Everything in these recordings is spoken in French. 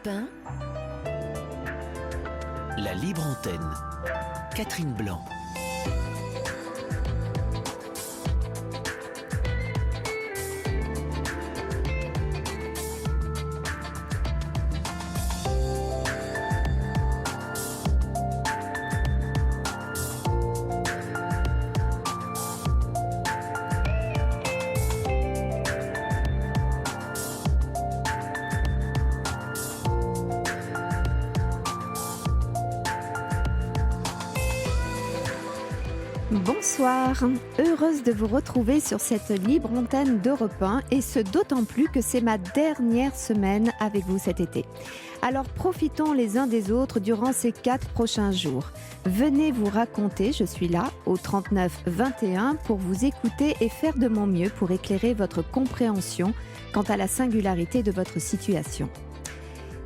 Europe 1, La libre antenne. Catherine Blanc. Bonsoir, heureuse de vous retrouver sur cette libre antenne d'Europe 1 et ce d'autant plus que c'est ma dernière semaine avec vous cet été. Alors profitons les uns des autres durant ces 4 prochains jours. Venez vous raconter, je suis là au 39 21 pour vous écouter et faire de mon mieux pour éclairer votre compréhension quant à la singularité de votre situation.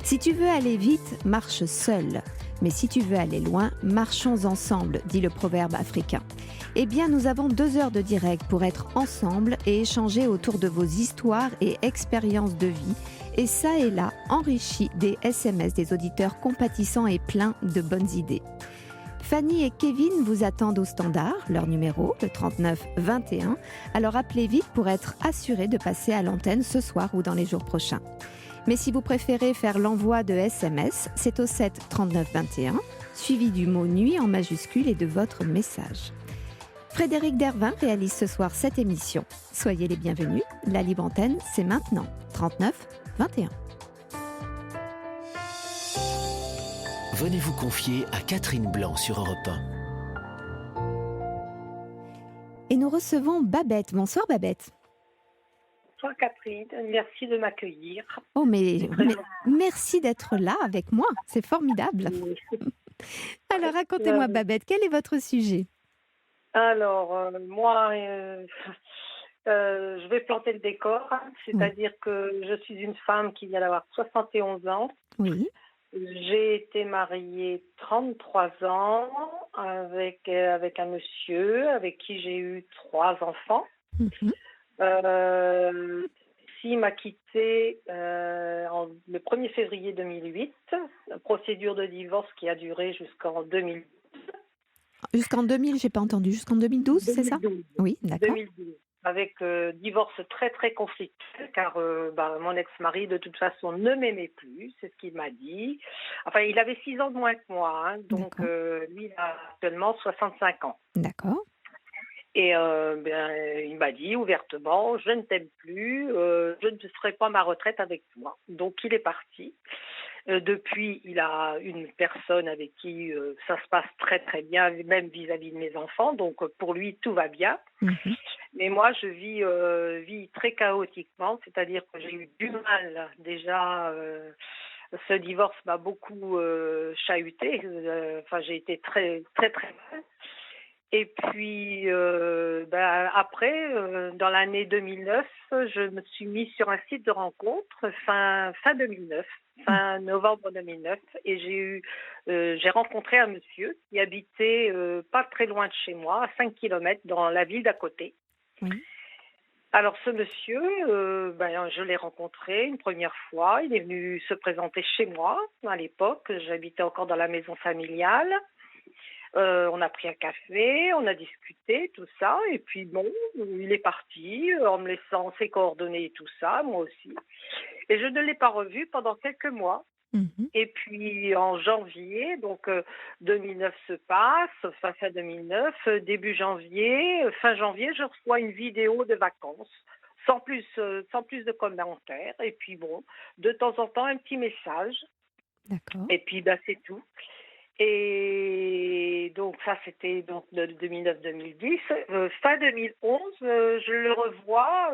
Si tu veux aller vite, marche seul. Mais si tu veux aller loin, marchons ensemble, dit le proverbe africain. Eh bien, nous avons 2 heures de direct pour être ensemble et échanger autour de vos histoires et expériences de vie. Et ça et là, enrichi des SMS des auditeurs compatissants et pleins de bonnes idées. Fanny et Kevin vous attendent au standard, leur numéro, le 39 21. Alors appelez vite pour être assurés de passer à l'antenne ce soir ou dans les jours prochains. Mais si vous préférez faire l'envoi de SMS, c'est au 7 39 21, suivi du mot nuit en majuscule et de votre message. Frédéric Dervin réalise ce soir cette émission. Soyez les bienvenus. La libre antenne, c'est maintenant. 39 21. Venez vous confier à Catherine Blanc sur Europe 1. Et nous recevons Babette. Bonsoir Babette. Bonsoir Catherine, merci de m'accueillir. Oh mais merci d'être là avec moi, c'est formidable. Alors racontez-moi Babette, quel est votre sujet ? Alors moi, je vais planter le décor, c'est-à-dire que je suis une femme qui vient d'avoir 71 ans. Oui. J'ai été mariée 33 ans avec un monsieur avec qui j'ai eu 3 enfants. Mm-hmm. Il m'a quittée le 1er février 2008, procédure de divorce qui a duré jusqu'en 2012. Jusqu'en 2000, j'ai pas entendu, jusqu'en 2012, 2012. C'est ça ? Oui, d'accord. 2012, avec divorce très très conflictuel, car mon ex-mari de toute façon ne m'aimait plus, c'est ce qu'il m'a dit. Enfin, il avait 6 ans de moins que moi, donc lui il a actuellement 65 ans. D'accord. Et il m'a dit ouvertement, je ne t'aime plus, je ne ferai pas ma retraite avec toi. Donc il est parti. Depuis, il a une personne avec qui ça se passe très très bien, même vis-à-vis de mes enfants. Donc pour lui, tout va bien. Mm-hmm. Mais moi, je vis très chaotiquement, c'est-à-dire que j'ai eu du mal déjà. Ce divorce m'a beaucoup chahuté. J'ai été très très très mal. Et puis, après, dans l'année 2009, je me suis mise sur un site de rencontre fin 2009, fin novembre 2009, et j'ai rencontré un monsieur qui habitait pas très loin de chez moi, à 5 kilomètres dans la ville d'à côté. Oui. Alors ce monsieur, je l'ai rencontré une première fois, il est venu se présenter chez moi à l'époque, j'habitais encore dans la maison familiale. On a pris un café, on a discuté, tout ça, et puis bon, il est parti en me laissant ses coordonnées et tout ça, moi aussi. Et je ne l'ai pas revu pendant quelques mois. Mm-hmm. Et puis en janvier, donc 2009 se passe, fin 2009, début janvier, fin janvier, je reçois une vidéo de vacances, sans plus de commentaires. Et puis bon, de temps en temps, un petit message. D'accord. Et puis c'est tout. Et donc ça, c'était donc de 2009-2010. Fin 2011, je le revois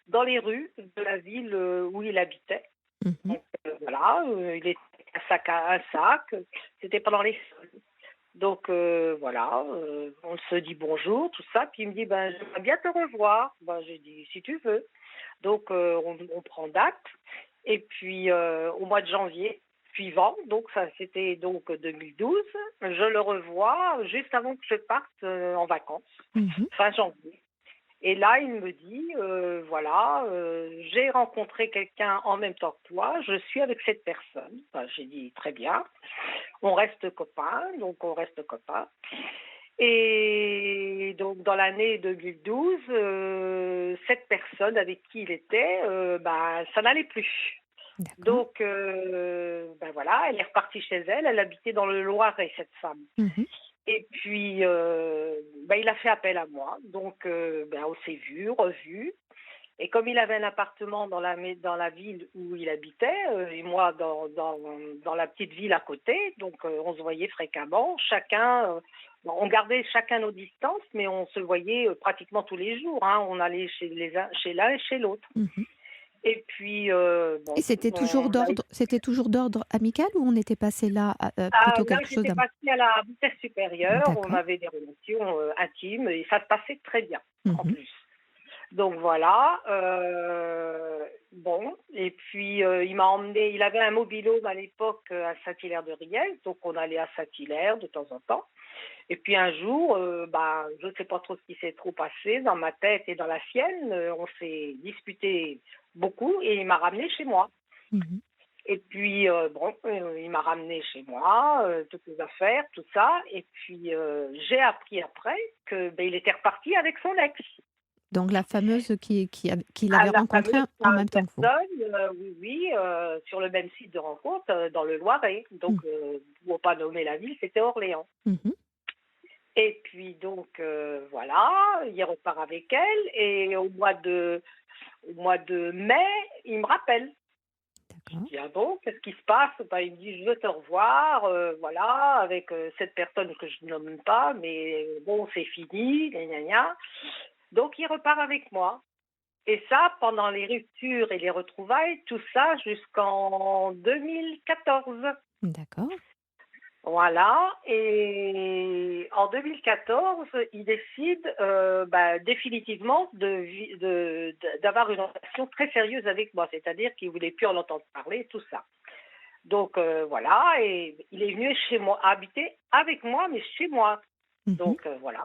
dans les rues de la ville où il habitait. Mm-hmm. Donc il était avec un sac. C'était pendant les soldes. Donc on se dit bonjour, tout ça. Puis il me dit, j'aimerais bien te revoir. J'ai dit, si tu veux. Donc on prend date. Et puis au mois de janvier suivant, donc ça c'était donc 2012, je le revois juste avant que je parte en vacances, Mm-hmm. fin janvier. Et là, il me dit, voilà, j'ai rencontré quelqu'un en même temps que toi, je suis avec cette personne. Ben, j'ai dit, très bien, on reste copains, donc on reste copains. Et donc, dans l'année 2012, cette personne avec qui il était, ben, ça n'allait plus. D'accord. Donc, ben voilà, elle est repartie chez elle. Elle habitait dans le Loiret, cette femme. Mhm. Et puis, ben, il a fait appel à moi. Donc, ben, on s'est vu, revu. Et comme il avait un appartement dans la ville où il habitait, et moi dans la petite ville à côté, donc on se voyait fréquemment. Bon, on gardait chacun nos distances, mais on se voyait pratiquement tous les jours, hein. On allait chez l'un et chez l'autre. Mhm. Et puis, Et bon, c'était toujours d'ordre amical ou on était passé là plutôt là, quelque chose j'étais d'un... passée à la vitesse supérieure. On D'accord. avait des relations intimes et ça se passait très bien, en Mhm. plus. Donc voilà, bon, et puis il m'a emmené, il avait un mobil-home à l'époque à Saint-Hilaire-de-Riez, donc on allait à Saint-Hilaire de temps en temps. Et puis un jour, bah, je ne sais pas trop ce qui s'est trop passé dans ma tête et dans la sienne, on s'est disputé beaucoup et il m'a ramené chez moi. Mhm. Et puis bon, il m'a ramené chez moi, toutes les affaires, tout ça. Et puis j'ai appris après que ben, il était reparti avec son ex. Donc la fameuse qu'il Ah, avait la rencontrée fameuse en même temps que vous. personne, oui, oui, sur le même site de rencontre, dans le Loiret. Donc, Mhm. pour pas nommer la ville, c'était Orléans. Mhm. Et puis donc, voilà, il repart avec elle et au mois de mai, il me rappelle. Je D'accord. dis: «Ah bon, qu'est-ce qui se passe?» Ben, il me dit: «Je veux te revoir, voilà, avec, cette personne que je nomme pas, mais bon, c'est fini, gna gna gna». Donc il repart avec moi. Et ça, pendant les ruptures et les retrouvailles, tout ça jusqu'en 2014. D'accord. Voilà. Et en 2014, il décide bah, définitivement d'avoir une relation très sérieuse avec moi, c'est-à-dire qu'il voulait plus en entendre parler, tout ça. Donc voilà, et il est venu chez moi, habiter avec moi, mais chez moi. Mhm. Donc voilà.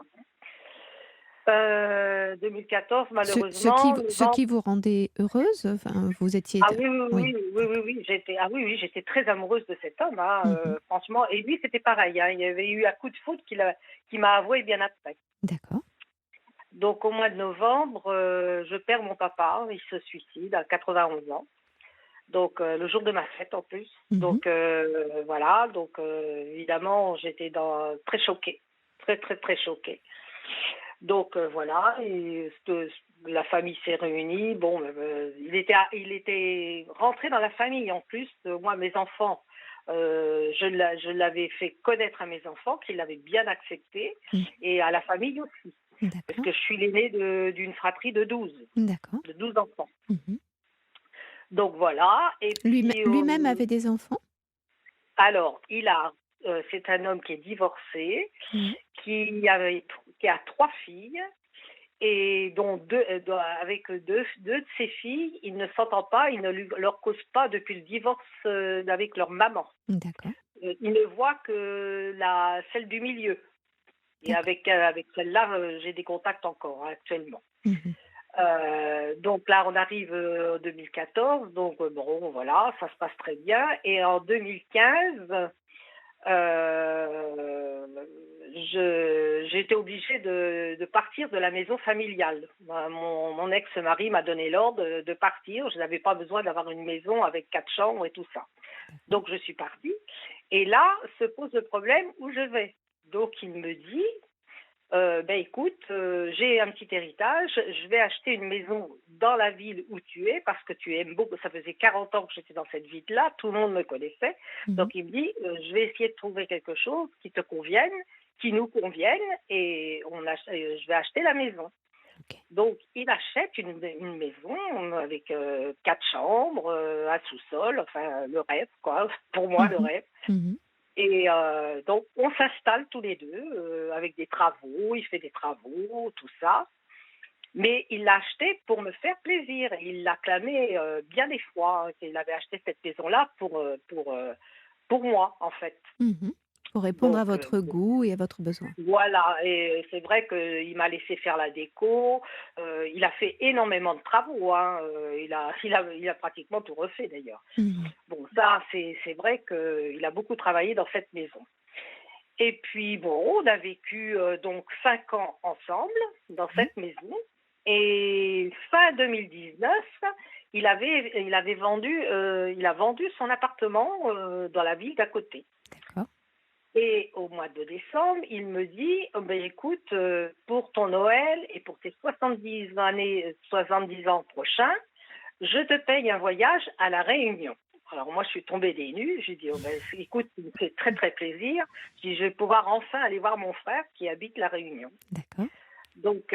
2014, Ce malheureusement, ce novembre. qui vous rendait heureuse, enfin, vous étiez... Ah oui, oui, Oui, oui, oui, oui, d'accord. oui, j'étais très amoureuse de cet homme, hein, Mhm. franchement. Et lui, c'était pareil, hein, il y avait eu un coup de foudre qui m'a avoué bien après. D'accord. Donc au mois de novembre, je perds mon papa, il se suicide à 91 ans. Donc le jour de ma fête en plus. Mhm. Donc voilà, donc évidemment, j'étais très choquée, très très très choquée. Donc voilà, et la famille s'est réunie. Bon, il était rentré dans la famille en plus. Moi, mes enfants, je l'avais fait connaître à mes enfants, qui l'avaient bien accepté, Mhm. et à la famille aussi, parce D'accord. que je suis l'aînée d'une fratrie D'accord. de 12 enfants. Mhm. Donc voilà, et puis Lui-même avait des enfants? alors, c'est un homme qui est divorcé, Oui. qui avait, qui a trois filles. Et dont avec deux de ses filles, il ne s'entend pas, il ne leur cause pas depuis le divorce avec leur maman. D'accord. Il ne voit que celle du milieu. Et D'accord. avec celle-là, j'ai des contacts encore, hein, actuellement. Mhm. Donc là, on arrive en 2014, donc bon, voilà, ça se passe très bien. Et en 2015, euh, j'ai été obligée de partir de la maison familiale. Mon ex-mari m'a donné l'ordre de partir. Je n'avais pas besoin d'avoir une maison avec 4 chambres et tout ça. D'accord. Donc je suis partie. Et là se pose le problème où je vais. Donc il me dit, ben écoute, j'ai un petit héritage, je vais acheter une maison dans la ville où tu es parce que tu aimes beaucoup. Ça faisait 40 ans que j'étais dans cette ville-là, tout le monde me connaissait. Mhm. Donc il me dit, je vais essayer de trouver quelque chose qui te convienne, qui nous convienne, et je vais acheter la maison. Ok. Donc il achète une maison avec 4 chambres, un sous-sol, enfin le rêve quoi, pour moi le Mhm. rêve. Mhm. Et donc, on s'installe tous les deux avec des travaux, il fait des travaux, tout ça. Mais il l'a acheté pour me faire plaisir. Et il l'a clamé bien des fois, hein, qu'il avait acheté cette maison-là pour moi, en fait. Mhm. Pour répondre à Donc, votre goût et à votre besoin. voilà, et c'est vrai qu'il m'a laissé faire la déco. Il a fait énormément de travaux, hein. Il a pratiquement tout refait d'ailleurs. Mmh. Bon, ça, c'est vrai qu'il a beaucoup travaillé dans cette maison. Et puis, bon, on a vécu donc 5 ans ensemble dans Oui, cette maison. Et fin 2019, il a vendu son appartement dans la ville d'à côté. d'accord. Et au mois de décembre, il me dit, oh ben écoute, pour ton Noël et pour tes 70 ans prochains, je te paye un voyage à La Réunion. Alors moi, je suis tombée des nues. J'ai dit, oh ben, écoute, ça me fait très très plaisir. Je dis, je vais pouvoir enfin aller voir mon frère qui habite La Réunion. D'accord. Donc Donc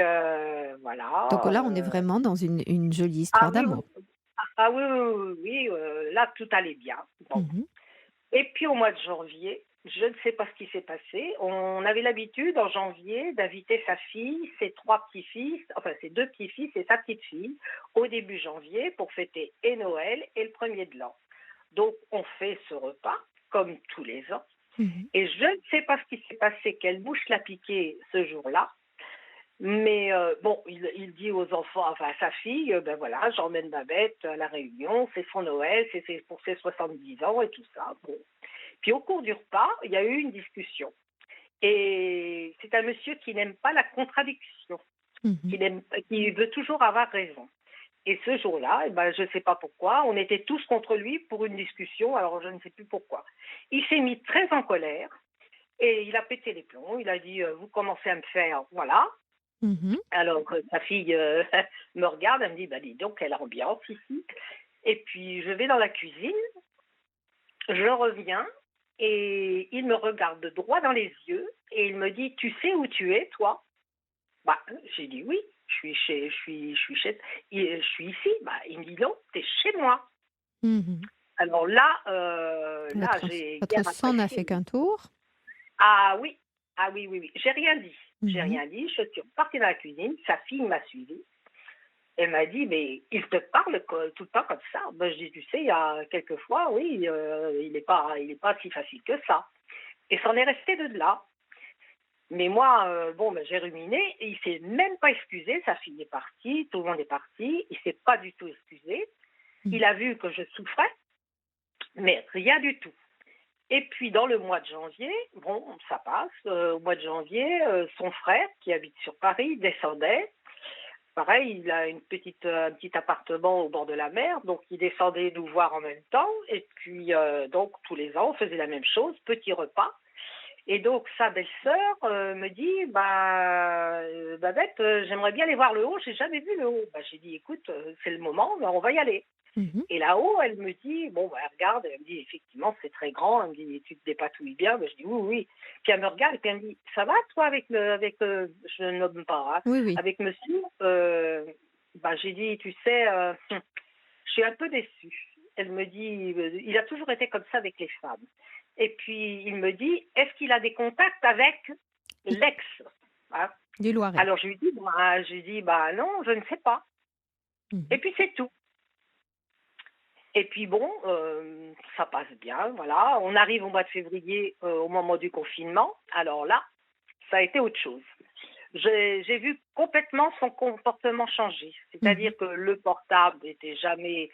voilà. là, on est vraiment dans une jolie Ah histoire oui, d'amour. oui, oui, oui, oui, là tout allait bien. Bon. Mmh. Et puis au mois de janvier, je ne sais pas ce qui s'est passé. On avait l'habitude en janvier d'inviter sa fille, ses 3 petits-fils, enfin ses 2 petits-fils et sa petite fille, au début janvier pour fêter et Noël et le premier de l'an. Donc on fait ce repas comme tous les ans. Mmh. Et je ne sais pas ce qui s'est passé, quelle mouche l'a piqué ce jour-là. Mais bon, il dit aux enfants, enfin à sa fille, ben voilà, j'emmène Babette à la Réunion, c'est son Noël, c'est pour ses 70 ans et tout ça. Bon. Puis au cours du repas, il y a eu une discussion. Et c'est un monsieur qui n'aime pas la contradiction, Mmh. qui veut toujours avoir raison. Et ce jour-là, eh ben, je ne sais pas pourquoi, on était tous contre lui pour une discussion, alors je ne sais plus pourquoi. Il s'est mis très en colère et il a pété les plombs. Il a dit, vous commencez à me faire, voilà. Mmh. Alors sa fille me regarde, elle me dit, bah dis donc, quelle ambiance ici. Et puis je vais dans la cuisine, je reviens et il me regarde droit dans les yeux et il me dit, tu sais où tu es, toi? Bah, j'ai dit oui, je suis ici. Bah, il me dit non, t'es chez moi. Mmh. Alors là, j'ai Votre bien sang n'a apprécié. fait qu'un tour. Ah oui, ah oui, oui, oui. J'ai rien dit. J'ai Mmh. rien dit. Je suis repartie dans la cuisine. Sa fille m'a suivie. Elle m'a dit, mais il te parle tout le temps comme ça. Ben, je dis, tu sais, il y a quelques fois, oui, il est pas si facile que ça. Et c'en est resté de là. Mais moi, bon, ben, j'ai ruminé et il s'est même pas excusé. Sa fille est partie, tout le monde est parti. Il s'est pas du tout excusé. Mmh. Il a vu que je souffrais, mais rien du tout. Et puis dans le mois de janvier, bon, ça passe. Au mois de janvier, son frère, qui habite sur Paris, descendait. Pareil, il a un petit appartement au bord de la mer, donc il descendait nous voir en même temps. Et puis, donc, tous les ans, on faisait la même chose, petit repas. Et donc, sa belle-sœur me dit, bah, Babette, j'aimerais bien aller voir le haut, j'ai jamais vu le haut. Bah, j'ai dit, écoute, c'est le moment, bah, on va y aller. Mmh. Et là-haut, elle me dit, bon, bah, regarde, elle me dit, effectivement, c'est très grand. Elle me dit, tu te dépatouilles bien. Bah, je dis, oui, oui. Puis elle me regarde et puis elle me dit, ça va, toi, je ne nomme pas, hein, Oui, oui. avec monsieur bah, j'ai dit, tu sais, je suis un peu déçue. Elle me dit, il a toujours été comme ça avec les femmes. Et puis, il me dit, est-ce qu'il a des contacts avec l'ex, hein? Du Loiret. Alors, je lui dis, bah non, je ne sais pas. Et Mmh. puis, c'est tout. Et puis bon, ça passe bien, voilà. On arrive au mois de février, au moment du confinement. Alors là, ça a été autre chose. J'ai vu complètement son comportement changer. Mmh. C'est-à-dire que le portable était jamais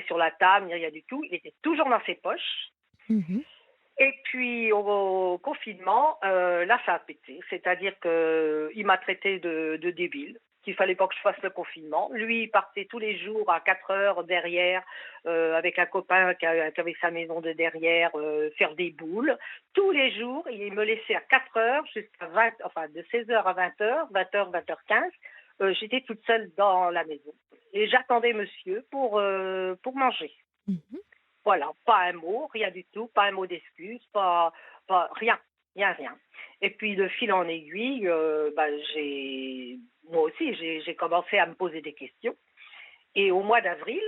sur la table, ni rien du tout. Il était toujours dans ses poches. Mmh. Et puis au confinement, là, ça a pété. C'est-à-dire qu'il m'a traité de débile, qu'il fallait pas que je fasse le confinement. Lui, il partait tous les jours à 4 heures derrière, avec un copain qui avait sa maison de derrière, faire des boules. Tous les jours, il me laissait à 4 heures jusqu'à 20, enfin de 16 heures à 20 heures, 20 heures, 20h15. J'étais toute seule dans la maison. Et j'attendais monsieur pour manger. Mmh. Voilà, pas un mot, rien du tout, pas un mot d'excuse, pas rien, rien, rien. Et puis de fil en aiguille, bah, moi aussi, j'ai commencé à me poser des questions. Et au mois d'avril,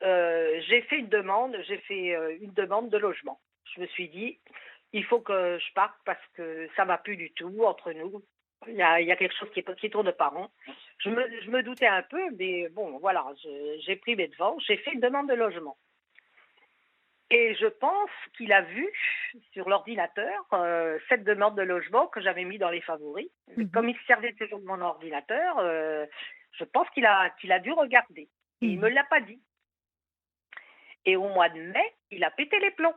j'ai fait une demande de logement. Je me suis dit, il faut que je parte parce que ça va plus du tout entre nous. Il y a quelque chose qui tourne pas rond. Je me doutais un peu, mais bon, voilà, j'ai pris mes devants, j'ai fait une demande de logement. Et je pense qu'il a vu sur l'ordinateur cette demande de logement que j'avais mis dans les favoris. Mais Mhm. comme il se servait toujours de mon ordinateur, je pense qu'il a dû regarder. Et il me Mhm. l'a pas dit. Et au mois de mai, il a pété les plombs.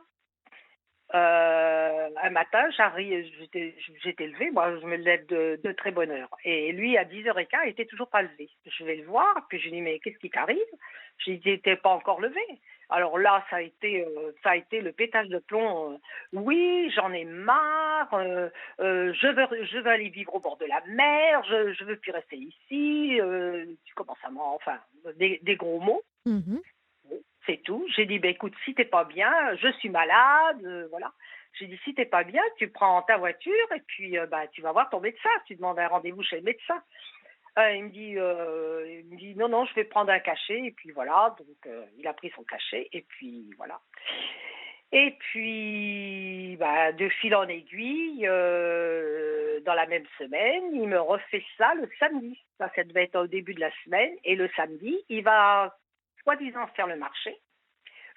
Un matin, j'étais levée, moi je me lève de très bonne heure. Et lui, à 10h15, il était toujours pas levé. Je vais le voir, puis je lui dis, mais qu'est-ce qui t'arrive? Je lui dis, t'es pas encore levé. Alors là, ça a été le pétage de plomb. Oui, j'en ai marre. Je veux aller vivre au bord de la mer. Je veux plus rester ici. Tu commences enfin, des gros mots. Mhm. C'est tout. J'ai dit, ben écoute, si t'es pas bien, je suis malade, voilà. J'ai dit, si t'es pas bien, tu prends ta voiture et puis bah, tu vas voir ton médecin. Tu demandes un rendez-vous chez le médecin. Il me dit, non, non, je vais prendre un cachet. Et puis voilà, donc il a pris son cachet et puis voilà. Et puis, bah, de fil en aiguille, dans la même semaine, il me refait ça le samedi. Ça devait être au début de la semaine. Et le samedi, il va soi-disant faire le marché.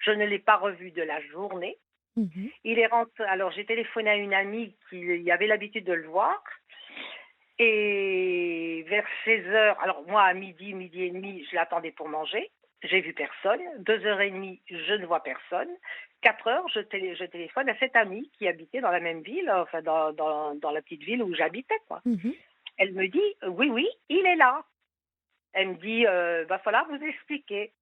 Je ne l'ai pas revu de la journée. Mhm. Il est rentré. Alors, j'ai téléphoné à une amie qui avait l'habitude de le voir. Et vers 16h, alors moi, à midi, midi et demi, je l'attendais pour manger. J'ai vu personne. 2h30, je ne vois personne. 4h, je téléphone à cette amie qui habitait dans la même ville, enfin dans la petite ville où j'habitais, quoi. Mhm. Elle me dit, oui, oui, il est là. Elle me dit, va falloir vous expliquer.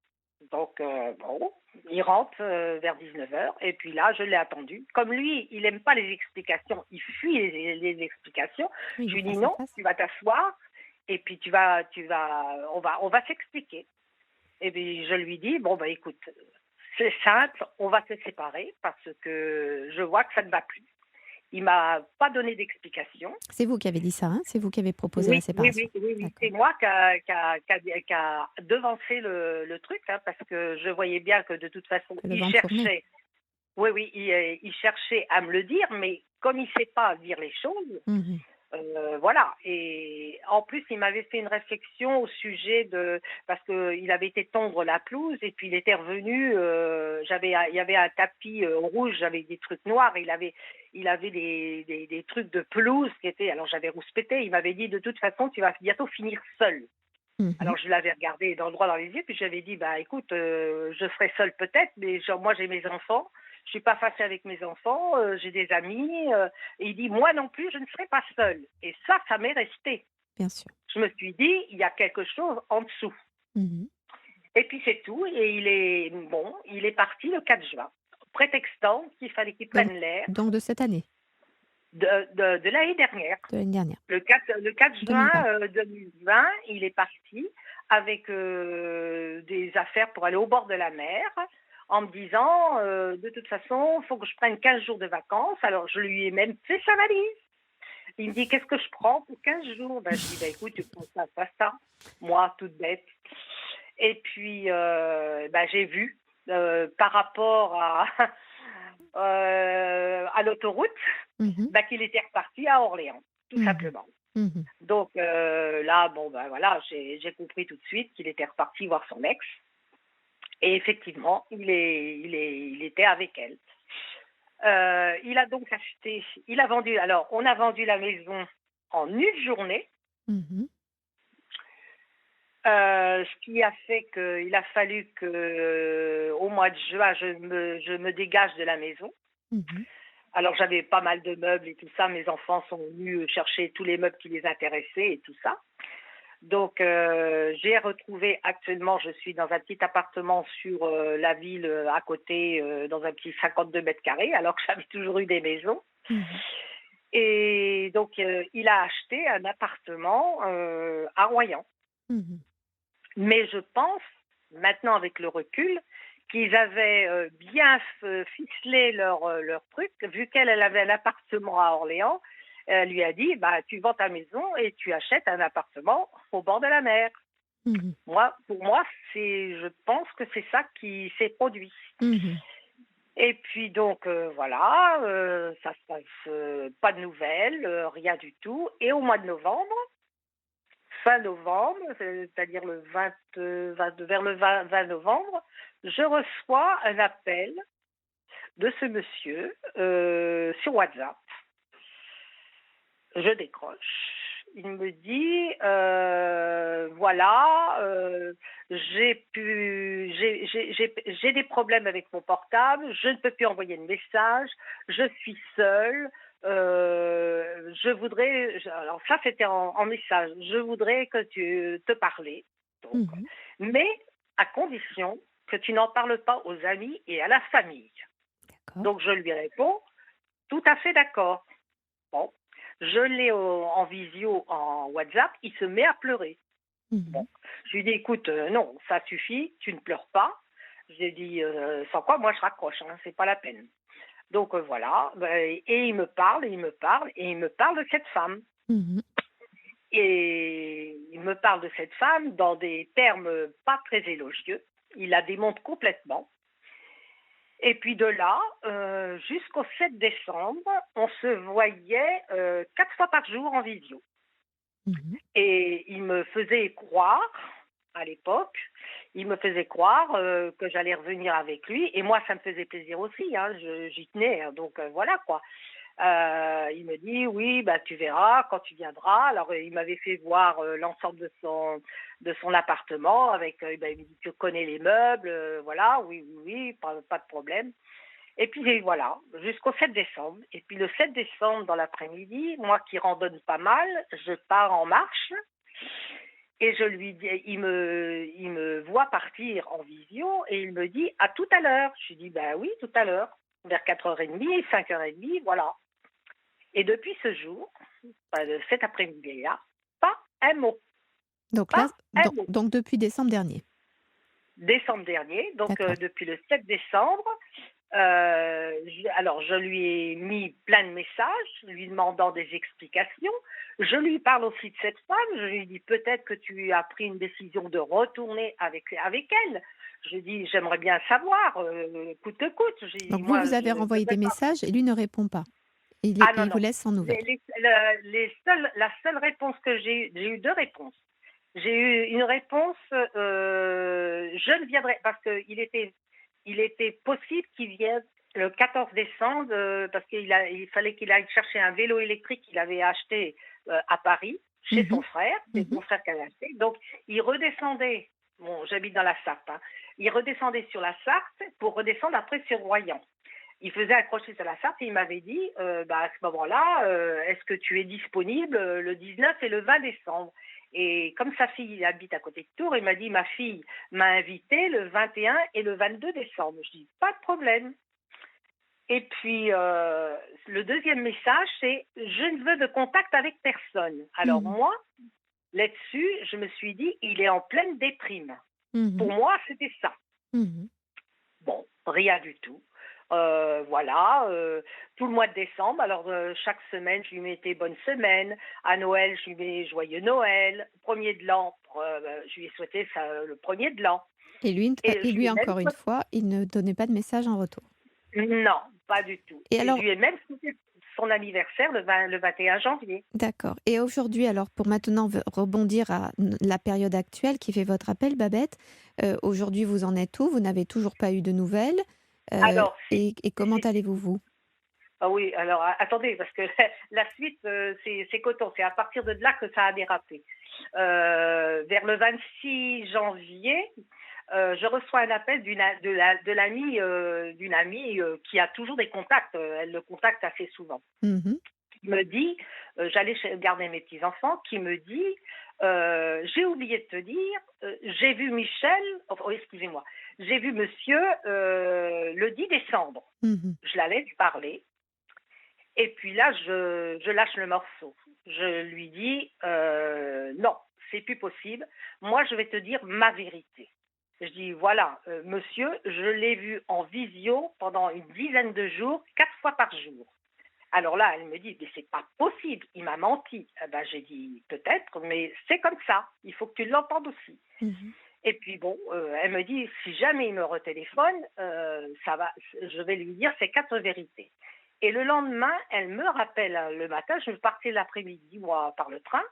Donc, bon, il rentre vers 19h, et puis là, je l'ai attendu. Comme lui, il n'aime pas les explications, il fuit les explications. Oui, Je le lui dis face à non, face. tu vas t'asseoir, et puis on va s'expliquer. Et puis je lui dis, bon, bah écoute, c'est simple, on va se séparer parce que je vois que ça ne va plus. Il m'a pas donné d'explication. C'est vous qui avez dit ça, hein? C'est vous qui avez proposé la Oui, oui, séparation. oui, oui, oui. D'accord. C'est moi qui a devancé le truc, hein, parce que je voyais bien que de toute façon, Que le il vent tournait. cherchait. Oui, oui, il cherchait à me le dire, mais comme il ne sait pas dire les choses, Mhm. voilà. Et en plus, il m'avait fait une réflexion au sujet parce qu'il avait été tondre la pelouse et puis il était revenu. Il y avait un tapis rouge avec des trucs noirs. Il avait des trucs de pelouse qui étaient. Alors j'avais rouspété. Il m'avait dit, de toute façon, tu vas bientôt finir seul. Mhm. Alors je l'avais regardé droit dans les yeux, puis j'avais dit, bah écoute, je serai seule peut-être, mais genre, moi j'ai mes enfants, je suis pas fâchée avec mes enfants, j'ai des amis, et il dit, moi non plus, je ne serai pas seule. Et ça m'est resté. Bien sûr. Je me suis dit, il y a quelque chose en dessous. Mhm. Et puis c'est tout, et il est parti le 4 juin, prétextant qu'il fallait qu'il Donc, prenne l'air donc de cette année, de l'année dernière. de l'année dernière, Le 4 juin 2020. 2020, il est parti avec des affaires pour aller au bord de la mer en me disant, de toute façon, il faut que je prenne 15 jours de vacances. Alors, je lui ai même fait sa valise. Il me dit, qu'est-ce que je prends pour 15 jours? Ben, je dis, ben, écoute, tu prends ça. Moi, toute bête. Et puis, ben, j'ai vu, par rapport à l'autoroute, Mhm. ben, qu'il était reparti à Orléans, tout Mhm. simplement. Mhm. Donc là, bon, ben voilà, j'ai compris tout de suite qu'il était reparti voir son ex. Et effectivement, il était avec elle. Il a donc vendu, alors on a vendu la maison en une journée, Mhm. ce qui a fait qu'il a fallu que au mois de juin, je me dégage de la maison. Mhm. Alors j'avais pas mal de meubles et tout ça, mes enfants sont venus chercher tous les meubles qui les intéressaient et tout ça. Donc, j'ai retrouvé actuellement, je suis dans un petit appartement sur la ville à côté, dans un petit 52 mètres carrés, alors que j'avais toujours eu des maisons. Mhm. Et donc, il a acheté un appartement à Royan. Mhm. Mais je pense, maintenant avec le recul, qu'ils avaient bien ficelé leur truc, vu elle avait un appartement à Orléans. Elle lui a dit, bah, tu vends ta maison et tu achètes un appartement au bord de la mer. Mhm. Pour moi, je pense que c'est ça qui s'est produit. Mhm. Et puis donc voilà, ça se passe, pas de nouvelles, rien du tout. Et au mois de novembre, fin novembre, c'est-à-dire vers le 20 novembre, je reçois un appel de ce monsieur sur WhatsApp. Je décroche. Il me dit, voilà, j'ai des problèmes avec mon portable, je ne peux plus envoyer de messages, je suis seule, je voudrais, alors ça c'était en message, je voudrais que tu te parler, donc, Mhm. mais à condition que tu n'en parles pas aux amis et à la famille. D'accord. Donc je lui réponds, tout à fait d'accord. Bon, je l'ai en visio, en WhatsApp, il se met à pleurer. Bon, Mhm. je lui dis, écoute, non, ça suffit, tu ne pleures pas. J'ai dit, sans quoi, moi je raccroche, hein, c'est pas la peine. Donc voilà, ben, et il me parle, et il me parle, et il me parle de cette femme. Mhm. Et il me parle de cette femme dans des termes pas très élogieux. Il la démonte complètement. Et puis de là, jusqu'au 7 décembre, on se voyait 4 fois par jour en visio. Mhm. Et il me faisait croire, à l'époque, il me faisait croire que j'allais revenir avec lui. Et moi, ça me faisait plaisir aussi, hein, j'y tenais, hein, donc voilà quoi. Il me dit, oui, bah, tu verras quand tu viendras. Alors, il m'avait fait voir l'ensemble de son appartement. Avec, bah, il me dit, tu connais les meubles, voilà, oui, oui, oui, pas de problème. Et puis voilà, jusqu'au 7 décembre. Et puis le 7 décembre, dans l'après-midi, moi qui randonne pas mal, je pars en marche et je lui dis, il me voit partir en visio et il me dit à tout à l'heure. Je lui dis, ben oui, tout à l'heure, vers 4h30, 5h30, voilà. Et depuis ce jour, cet après-midi-là, pas un mot, Donc là, pas un mot. donc depuis décembre dernier. Décembre dernier, donc D'accord. depuis le 7 décembre, alors je lui ai mis plein de messages, lui demandant des explications. Je lui parle aussi de cette femme. Je lui dis peut-être que tu as pris une décision de retourner avec elle. Je dis j'aimerais bien savoir, coûte que coûte. J'ai dit Donc vous, moi vous avez je ne renvoyé veux des pas. messages et lui ne répond pas. Ah non Il vous non. laisse sans nouvelles. La seule réponse que j'ai eu deux réponses. J'ai eu une réponse, je ne viendrai, parce il était possible qu'il vienne le 14 décembre, parce il fallait qu'il aille chercher un vélo électrique qu'il avait acheté à Paris, chez son Mhm. frère, c'est Mhm. son frère qui avait acheté. Donc, il redescendait, bon, j'habite dans la Sarthe, hein, il redescendait sur la Sarthe pour redescendre après sur Royan. Il faisait accrocher sur la Sarthe et il m'avait dit, bah, à ce moment-là, est-ce que tu es disponible le 19 et le 20 décembre? Et comme sa fille habite à côté de Tours, il m'a dit, ma fille m'a invité le 21 et le 22 décembre. Je dis, pas de problème. Et puis, le deuxième message, c'est, je ne veux de contact avec personne. Alors Mhm. moi, là-dessus, je me suis dit, il est en pleine déprime. Mhm. Pour moi, c'était ça. Mhm. Bon, rien du tout. Voilà, tout le mois de décembre. Alors, chaque semaine, je lui mettais bonne semaine. À Noël, je lui mets joyeux Noël. Premier de l'an, je lui ai souhaité ça, le premier de l'an. Et Et je lui lui, ai même encore une fois, il ne donnait pas de message en retour. non, pas du tout. Et Et je alors, lui ai même souhaité son anniversaire le 21 janvier. d'accord. Et aujourd'hui, alors pour maintenant rebondir à la période actuelle qui fait votre appel, Babette, aujourd'hui vous en êtes où? Vous n'avez toujours pas eu de nouvelles? Alors, si, Et comment si, allez-vous, vous? ah oui, alors attendez, parce que la suite, c'est coton. C'est à partir de là que ça a dérapé. Vers le 26 janvier, je reçois un appel de l'amie d'une amie qui a toujours des contacts. Elle le contacte assez souvent. Mhm. Qui me dit, j'allais garder mes petits-enfants, qui me dit, j'ai oublié de te dire, j'ai vu Michel, oh, excusez-moi, j'ai vu monsieur le 10 décembre. Mhm. Je l'allais lui parler. Et puis là, je lâche le morceau. Je lui dis, non, c'est plus possible. Moi, je vais te dire ma vérité. Je dis, voilà, monsieur, je l'ai vu en visio pendant une dizaine de jours, 4 fois par jour. Alors là, elle me dit, mais c'est pas possible, il m'a menti. Eh ben, j'ai dit, peut-être, mais c'est comme ça, il faut que tu l'entendes aussi. Mhm. Et puis bon, elle me dit, si jamais il me retéléphone, ça va, je vais lui dire ces 4 vérités. Et le lendemain, elle me rappelle le matin, je partais l'après-midi, moi, par le train,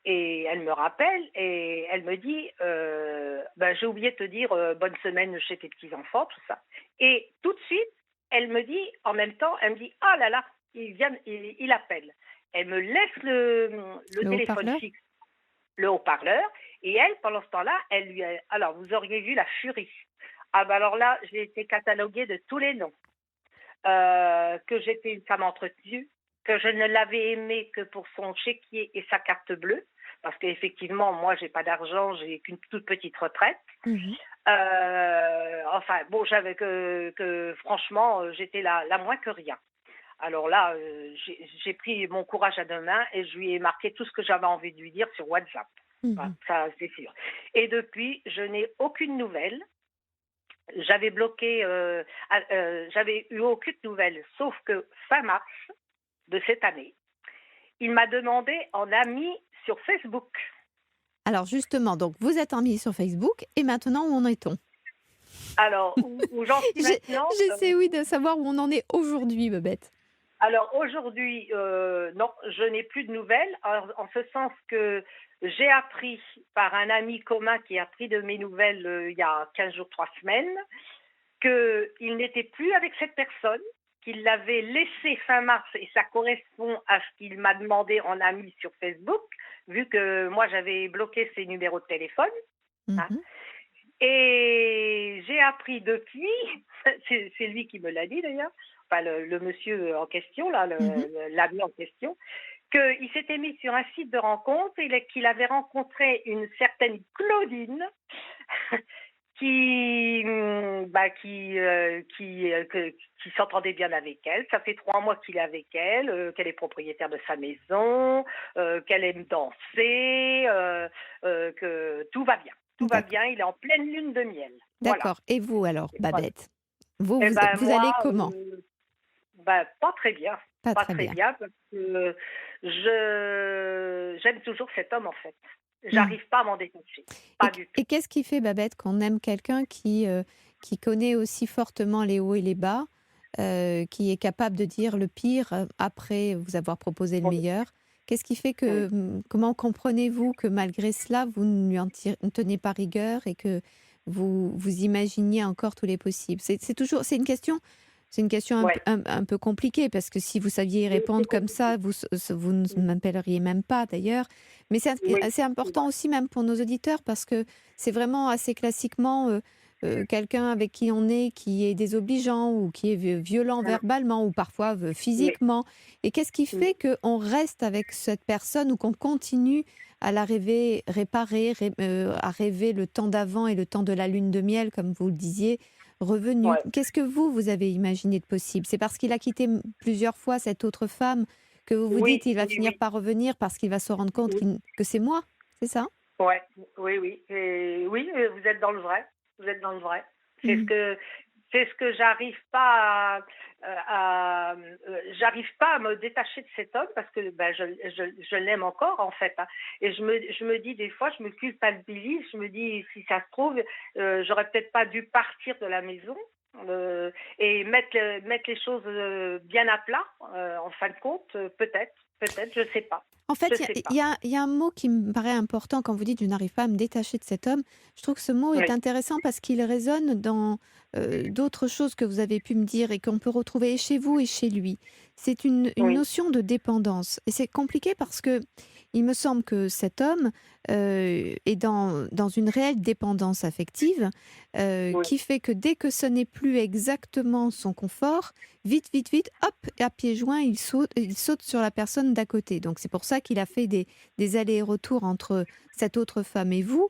et elle me rappelle et elle me dit, ben, j'ai oublié de te dire bonne semaine chez tes petits-enfants, tout ça. Et tout de suite, elle me dit, en même temps, elle me dit, ah là là, il appelle. Elle me laisse le Le téléphone haut-parleur? fixe, le haut-parleur, et elle, pendant ce temps-là, alors vous auriez vu la furie. Ah ben alors là, j'ai été cataloguée de tous les noms. Que j'étais une femme entretenue, que je ne l'avais aimé que pour son chéquier et sa carte bleue, parce qu'effectivement, moi, j'ai pas d'argent, j'ai qu'une toute petite retraite. Mhm. Enfin, bon, que franchement, j'étais la moins que rien. Alors là, j'ai pris mon courage à deux mains et je lui ai marqué tout ce que j'avais envie de lui dire sur WhatsApp. Voilà, Mhm. ça, c'est sûr. Et depuis, je n'ai aucune nouvelle. J'avais bloqué, j'avais eu aucune nouvelle, sauf que fin mars de cette année, il m'a demandé en ami sur Facebook. Alors justement, donc vous êtes amis sur Facebook et maintenant où en est-on? Alors, où j'en suis maintenant, J'essaie, oui, de savoir où on en est aujourd'hui, Bebête. alors aujourd'hui, non, je n'ai plus de nouvelles, en ce sens que j'ai appris par un ami commun qui a pris de mes nouvelles il y a 15 jours, 3 semaines, qu'il n'était plus avec cette personne, qu'il l'avait laissé fin mars, et ça correspond à ce qu'il m'a demandé en ami sur Facebook, vu que moi j'avais bloqué ses numéros de téléphone. Hein. Mhm. Et j'ai appris depuis, c'est lui qui me l'a dit d'ailleurs, enfin le monsieur en question, là, Mhm. l'ami en question, qu'il s'était mis sur un site de rencontre et qu'il avait rencontré une certaine Claudine qui s'entendait bien avec elle. Ça fait 3 mois qu'il est avec elle, qu'elle est propriétaire de sa maison, qu'elle aime danser, que tout va bien. Tout va D'accord. bien, il est en pleine lune de miel. Voilà. D'accord. Et vous alors, Voilà. Babette? Vous, Et vous, ben vous allez moi, comment? pas très bien. Pas Pas très très bien. bien parce que j'aime toujours cet homme en fait. Mhm. J'arrive pas à m'en détacher. Pas du tout. Et qu'est-ce qui fait, Babette, qu'on aime quelqu'un qui connaît aussi fortement les hauts et les bas, qui est capable de dire le pire après vous avoir proposé le Oui, meilleur? Qu'est-ce qui fait oui, que, comment comprenez-vous que malgré cela, vous ne lui ne tenez pas rigueur et que vous imaginiez encore tous les possibles? C'est toujours, c'est une question ouais. un peu compliquée parce que si vous saviez y Oui, c'est répondre comme compliqué. ça, vous ne m'appelleriez même pas d'ailleurs. Mais Oui, c'est c'est important vrai. aussi même pour nos auditeurs parce que c'est vraiment assez classiquement quelqu'un avec qui on est qui est désobligeant ou qui est violent Voilà. verbalement ou parfois Oui, physiquement. Et qu'est-ce qui oui, fait qu'on reste avec cette personne ou qu'on continue à la rêver, à rêver le temps d'avant et le temps de la lune de miel, comme vous le disiez, revenu? ouais. Qu'est-ce que vous avez imaginé de possible? C'est parce qu'il a quitté plusieurs fois cette autre femme que vous vous dites Oui, il va oui, finir oui, par revenir parce qu'il va se rendre compte oui, que c'est moi, c'est ça? ouais, oui, oui. Et oui, vous êtes dans le vrai. Vous êtes dans le vrai. C'est ce Mm. que c'est ce que j'arrive pas j'arrive pas à me détacher de cet homme parce que ben, je l'aime encore en fait. Hein. Et je me dis des fois, je me culpabilise, je me dis si ça se trouve, j'aurais peut-être pas dû partir de la maison et mettre les choses bien à plat. En fin de compte, peut-être, je sais pas, En je fait, sais il y pas. a, il y a un mot qui me paraît important quand vous dites je n'arrive pas à me détacher de cet homme. Je trouve que ce mot est Oui, intéressant parce qu'il résonne dans d'autres choses que vous avez pu me dire et qu'on peut retrouver chez vous et chez lui. C'est une oui, notion de dépendance. Et c'est compliqué parce que il me semble que cet homme est dans une réelle dépendance affective oui, qui fait que dès que ce n'est plus exactement son confort, vite, vite, vite, hop, à pieds joints, il saute sur la personne d'à côté. Donc c'est pour ça qu'il a fait des allers-retours entre cette autre femme et vous,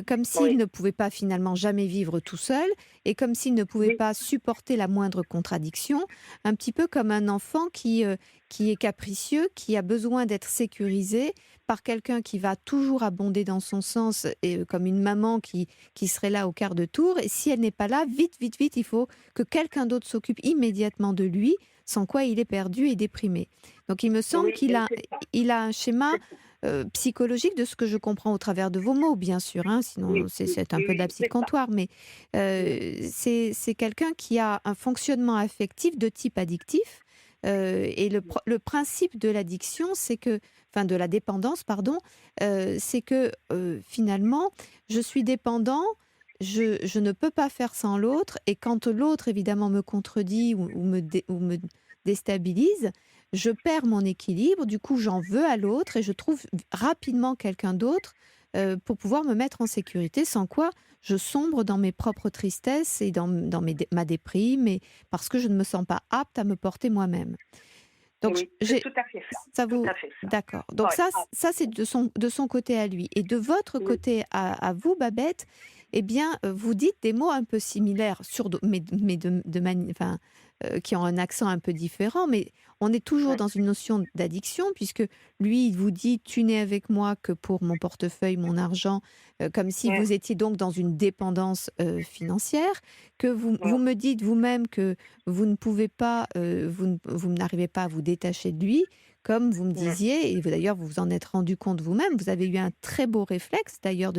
comme s'il oui, ne pouvait pas finalement jamais vivre tout seul et comme s'il ne pouvait oui, pas supporter la moindre contradiction, un petit peu comme un enfant qui est capricieux, qui a besoin d'être sécurisé par quelqu'un qui va toujours abonder dans son sens, et, comme une maman qui serait là au quart de tour. Et si elle n'est pas là, vite, vite, vite, il faut que quelqu'un d'autre s'occupe immédiatement de lui, sans quoi il est perdu et déprimé. Donc il me semble oui, qu'il a, c'est ça. il a un schéma C'est ça. psychologique de ce que je comprends au travers de vos mots, bien sûr, hein, sinon Oui, oui, c'est un oui, peu de la oui, psy c'est ça. comptoir, mais Oui, c'est quelqu'un qui a un fonctionnement affectif de type addictif. Et le principe de l'addiction, c'est que, enfin de la dépendance, pardon, c'est que finalement, je suis dépendant je ne peux pas faire sans l'autre, et quand l'autre évidemment me contredit ou me déstabilise, je perds mon équilibre, du coup j'en veux à l'autre et je trouve rapidement quelqu'un d'autre pour pouvoir me mettre en sécurité, sans quoi je sombre dans mes propres tristesses et ma déprime, et parce que je ne me sens pas apte à me porter moi-même. Donc, Oui, c'est tout à fait ça. ça Tout vous, à fait ça. d'accord. Donc Ouais. ça c'est de son côté à lui. Et de votre Oui, côté à vous, Babette, eh bien, vous dites des mots un peu similaires, mais enfin, qui ont un accent un peu différent, mais on est toujours ouais, dans une notion d'addiction, puisque lui, il vous dit, tu n'es avec moi que pour mon portefeuille, mon argent, comme si ouais, vous étiez donc dans une dépendance financière, que vous ouais, me dites vous-même que vous ne pouvez pas, vous n'arrivez pas à vous détacher de lui, comme vous me ouais, disiez, et d'ailleurs vous vous en êtes rendu compte vous-même, vous avez eu un très beau réflexe d'ailleurs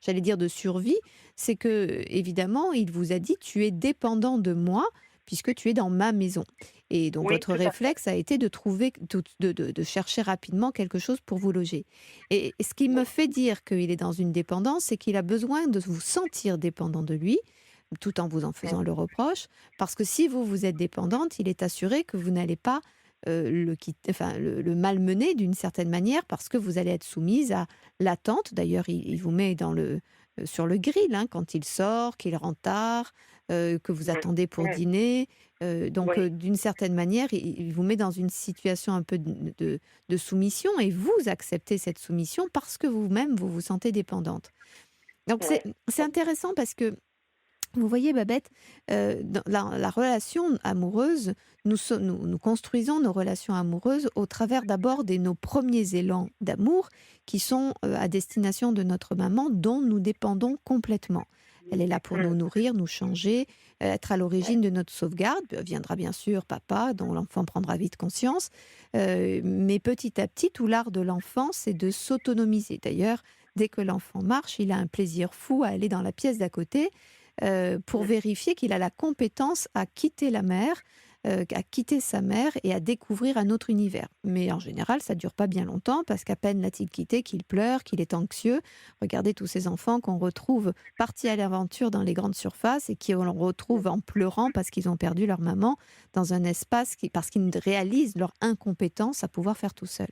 j'allais dire de survie, c'est que évidemment il vous a dit tu es dépendant de moi puisque tu es dans ma maison. Et donc oui, votre tout à fait. réflexe a été de trouver, de chercher rapidement quelque chose pour vous loger. Et ce qui me Oui, fait dire qu'il est dans une dépendance, c'est qu'il a besoin de vous sentir dépendant de lui, tout en vous en ouais, faisant le reproche, parce que si vous êtes dépendante, il est assuré que vous n'allez pas enfin, le malmener d'une certaine manière, parce que vous allez être soumise à l'attente. D'ailleurs, il vous met sur le grill hein, quand il sort, qu'il rentre tard, que vous ouais, attendez pour ouais, dîner. Donc, oui, d'une certaine manière, il vous met dans une situation un peu de soumission, et vous acceptez cette soumission parce que vous-même, vous vous sentez dépendante. Donc, ouais, c'est intéressant parce que vous voyez, Babette, dans la relation amoureuse, nous construisons nos relations amoureuses au travers d'abord de nos premiers élans d'amour qui sont à destination de notre maman, dont nous dépendons complètement. Elle est là pour nous nourrir, nous changer, être à l'origine de notre sauvegarde. Viendra bien sûr papa, dont l'enfant prendra vite conscience. Mais petit à petit, tout l'art de l'enfant, c'est de s'autonomiser. D'ailleurs, dès que l'enfant marche, il a un plaisir fou à aller dans la pièce d'à côté pour vérifier qu'il a la compétence à quitter la mère, à quitter sa mère et à découvrir un autre univers. Mais en général, ça ne dure pas bien longtemps parce qu'à peine l'a-t-il quitté qu'il pleure, qu'il est anxieux. Regardez tous ces enfants qu'on retrouve partis à l'aventure dans les grandes surfaces et qui on retrouve en pleurant parce qu'ils ont perdu leur maman dans un espace parce qu'ils réalisent leur incompétence à pouvoir faire tout seuls.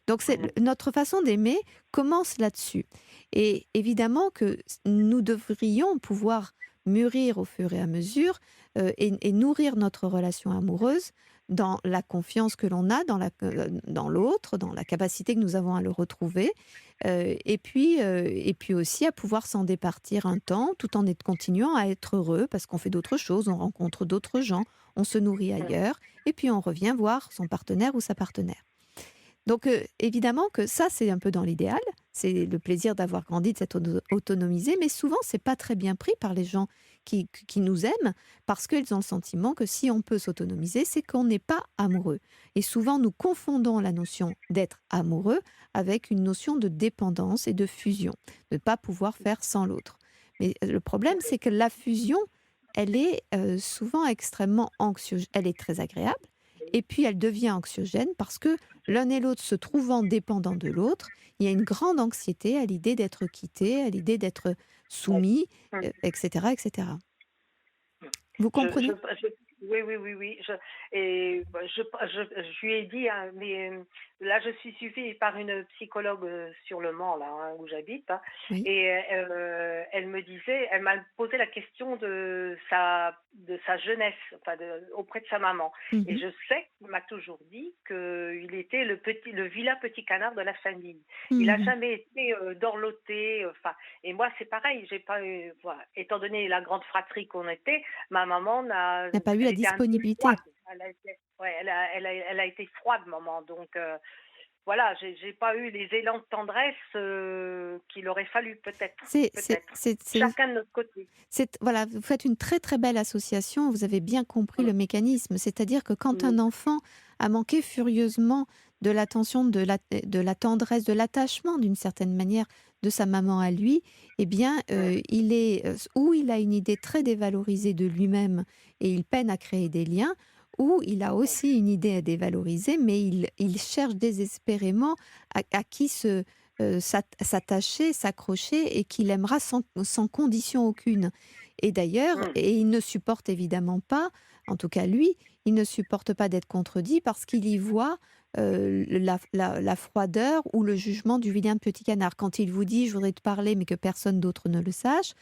Donc notre façon d'aimer commence là-dessus. Et évidemment que nous devrions pouvoir mûrir au fur et à mesure et nourrir notre relation amoureuse dans la confiance que l'on a dans l'autre, dans la capacité que nous avons à le retrouver, et puis aussi à pouvoir s'en départir un temps, tout en continuant à être heureux, parce qu'on fait d'autres choses, on rencontre d'autres gens, on se nourrit ailleurs, et puis on revient voir son partenaire ou sa partenaire. Donc évidemment que ça, c'est un peu dans l'idéal. C'est le plaisir d'avoir grandi, de s'être autonomisé. Mais souvent, c'est pas très bien pris par les gens qui nous aiment, parce qu'ils ont le sentiment que si on peut s'autonomiser, c'est qu'on n'est pas amoureux. Et souvent, nous confondons la notion d'être amoureux avec une notion de dépendance et de fusion, de ne pas pouvoir faire sans l'autre. Mais le problème, c'est que la fusion, elle est souvent extrêmement anxieuse. Elle est très agréable, et puis elle devient anxiogène parce que l'un et l'autre se trouvant dépendants de l'autre, il y a une grande anxiété à l'idée d'être quitté, à l'idée d'être soumis, etc., etc. Vous Je, je, comprenez? je- oui, oui, oui, oui. Je lui ai dit, hein, mais là, je suis suivie par une psychologue sur le Mans, là, hein, où j'habite, hein, Oui. et elle me disait, elle m'a posé la question de sa jeunesse, enfin, auprès de sa maman. Et Mhm. je sais qu'il m'a toujours dit qu'il était le vilain petit canard de la famille. Il n'a Mhm. jamais été dorloté, enfin. Et moi, c'est pareil, j'ai pas eu, voilà, étant donné la grande fratrie qu'on était, ma maman N'a pas eu elle la était un peu froide. disponibilité. Ouais, elle a été froide, maman. Donc voilà, j'ai pas eu les élans de tendresse qu'il aurait fallu, peut-être, C'est, c'est, peut-être. c'est, c'est, Chacun de notre côté. voilà, vous faites une très très belle association, vous avez bien compris Mm, le mécanisme, c'est-à-dire que quand un mm, enfant a manqué furieusement de l'attention, de la tendresse, de l'attachement d'une certaine manière de sa maman à lui, eh bien, mm, ou il a une idée très dévalorisée de lui-même et il peine à créer des liens, ou il a aussi une idée à dévaloriser, mais il cherche désespérément à qui s'attacher, s'accrocher et qu'il aimera sans condition aucune. Et d'ailleurs, Mmh. et il ne supporte évidemment pas, en tout cas lui, il ne supporte pas d'être contredit parce qu'il y voit la froideur ou le jugement du vilain petit canard. Quand il vous dit: «Je voudrais te parler, mais que personne d'autre ne le sache»,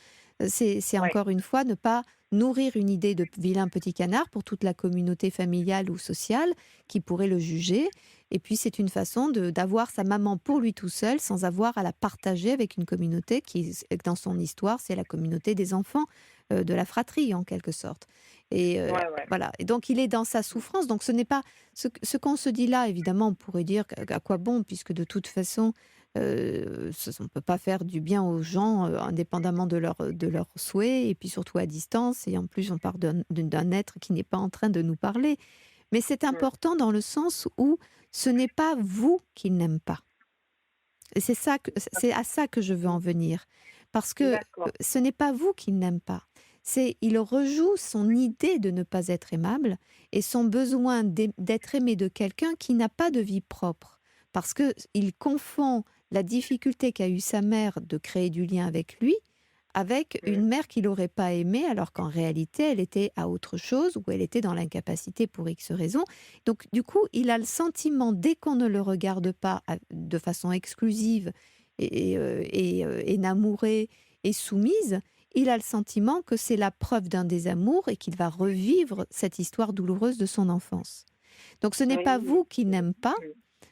c'est Ouais. encore une fois ne pas nourrir une idée de vilain petit canard pour toute la communauté familiale ou sociale qui pourrait le juger. Et puis c'est une façon d'avoir sa maman pour lui tout seul sans avoir à la partager avec une communauté qui, dans son histoire, c'est la communauté des enfants de la fratrie en quelque sorte. Et Ouais, ouais. voilà. Et donc il est dans sa souffrance. Donc ce n'est pas ce qu'on se dit là. Évidemment, on pourrait dire à quoi bon, puisque de toute façon, on ne peut pas faire du bien aux gens indépendamment de leurs souhaits, et puis surtout à distance. Et en plus, on parle d'un être qui n'est pas en train de nous parler. Mais c'est Mmh. important dans le sens où ce n'est pas vous qu'il n'aime pas. Et c'est à ça que je veux en venir. Parce que D'accord. ce n'est pas vous qu'il n'aime pas. Il rejoue son idée de ne pas être aimable et son besoin d'être aimé de quelqu'un qui n'a pas de vie propre. Parce qu'il confond la difficulté qu'a eue sa mère de créer du lien avec lui avec Mmh. une mère qu'il n'aurait pas aimée, alors qu'en réalité, elle était à autre chose, ou elle était dans l'incapacité pour X raisons. Donc, du coup, il a le sentiment, dès qu'on ne le regarde pas de façon exclusive et namourée et soumise, il a le sentiment que c'est la preuve d'un désamour et qu'il va revivre cette histoire douloureuse de son enfance. Donc, ce n'est Oui, pas oui. vous qui n'aime pas, Mmh.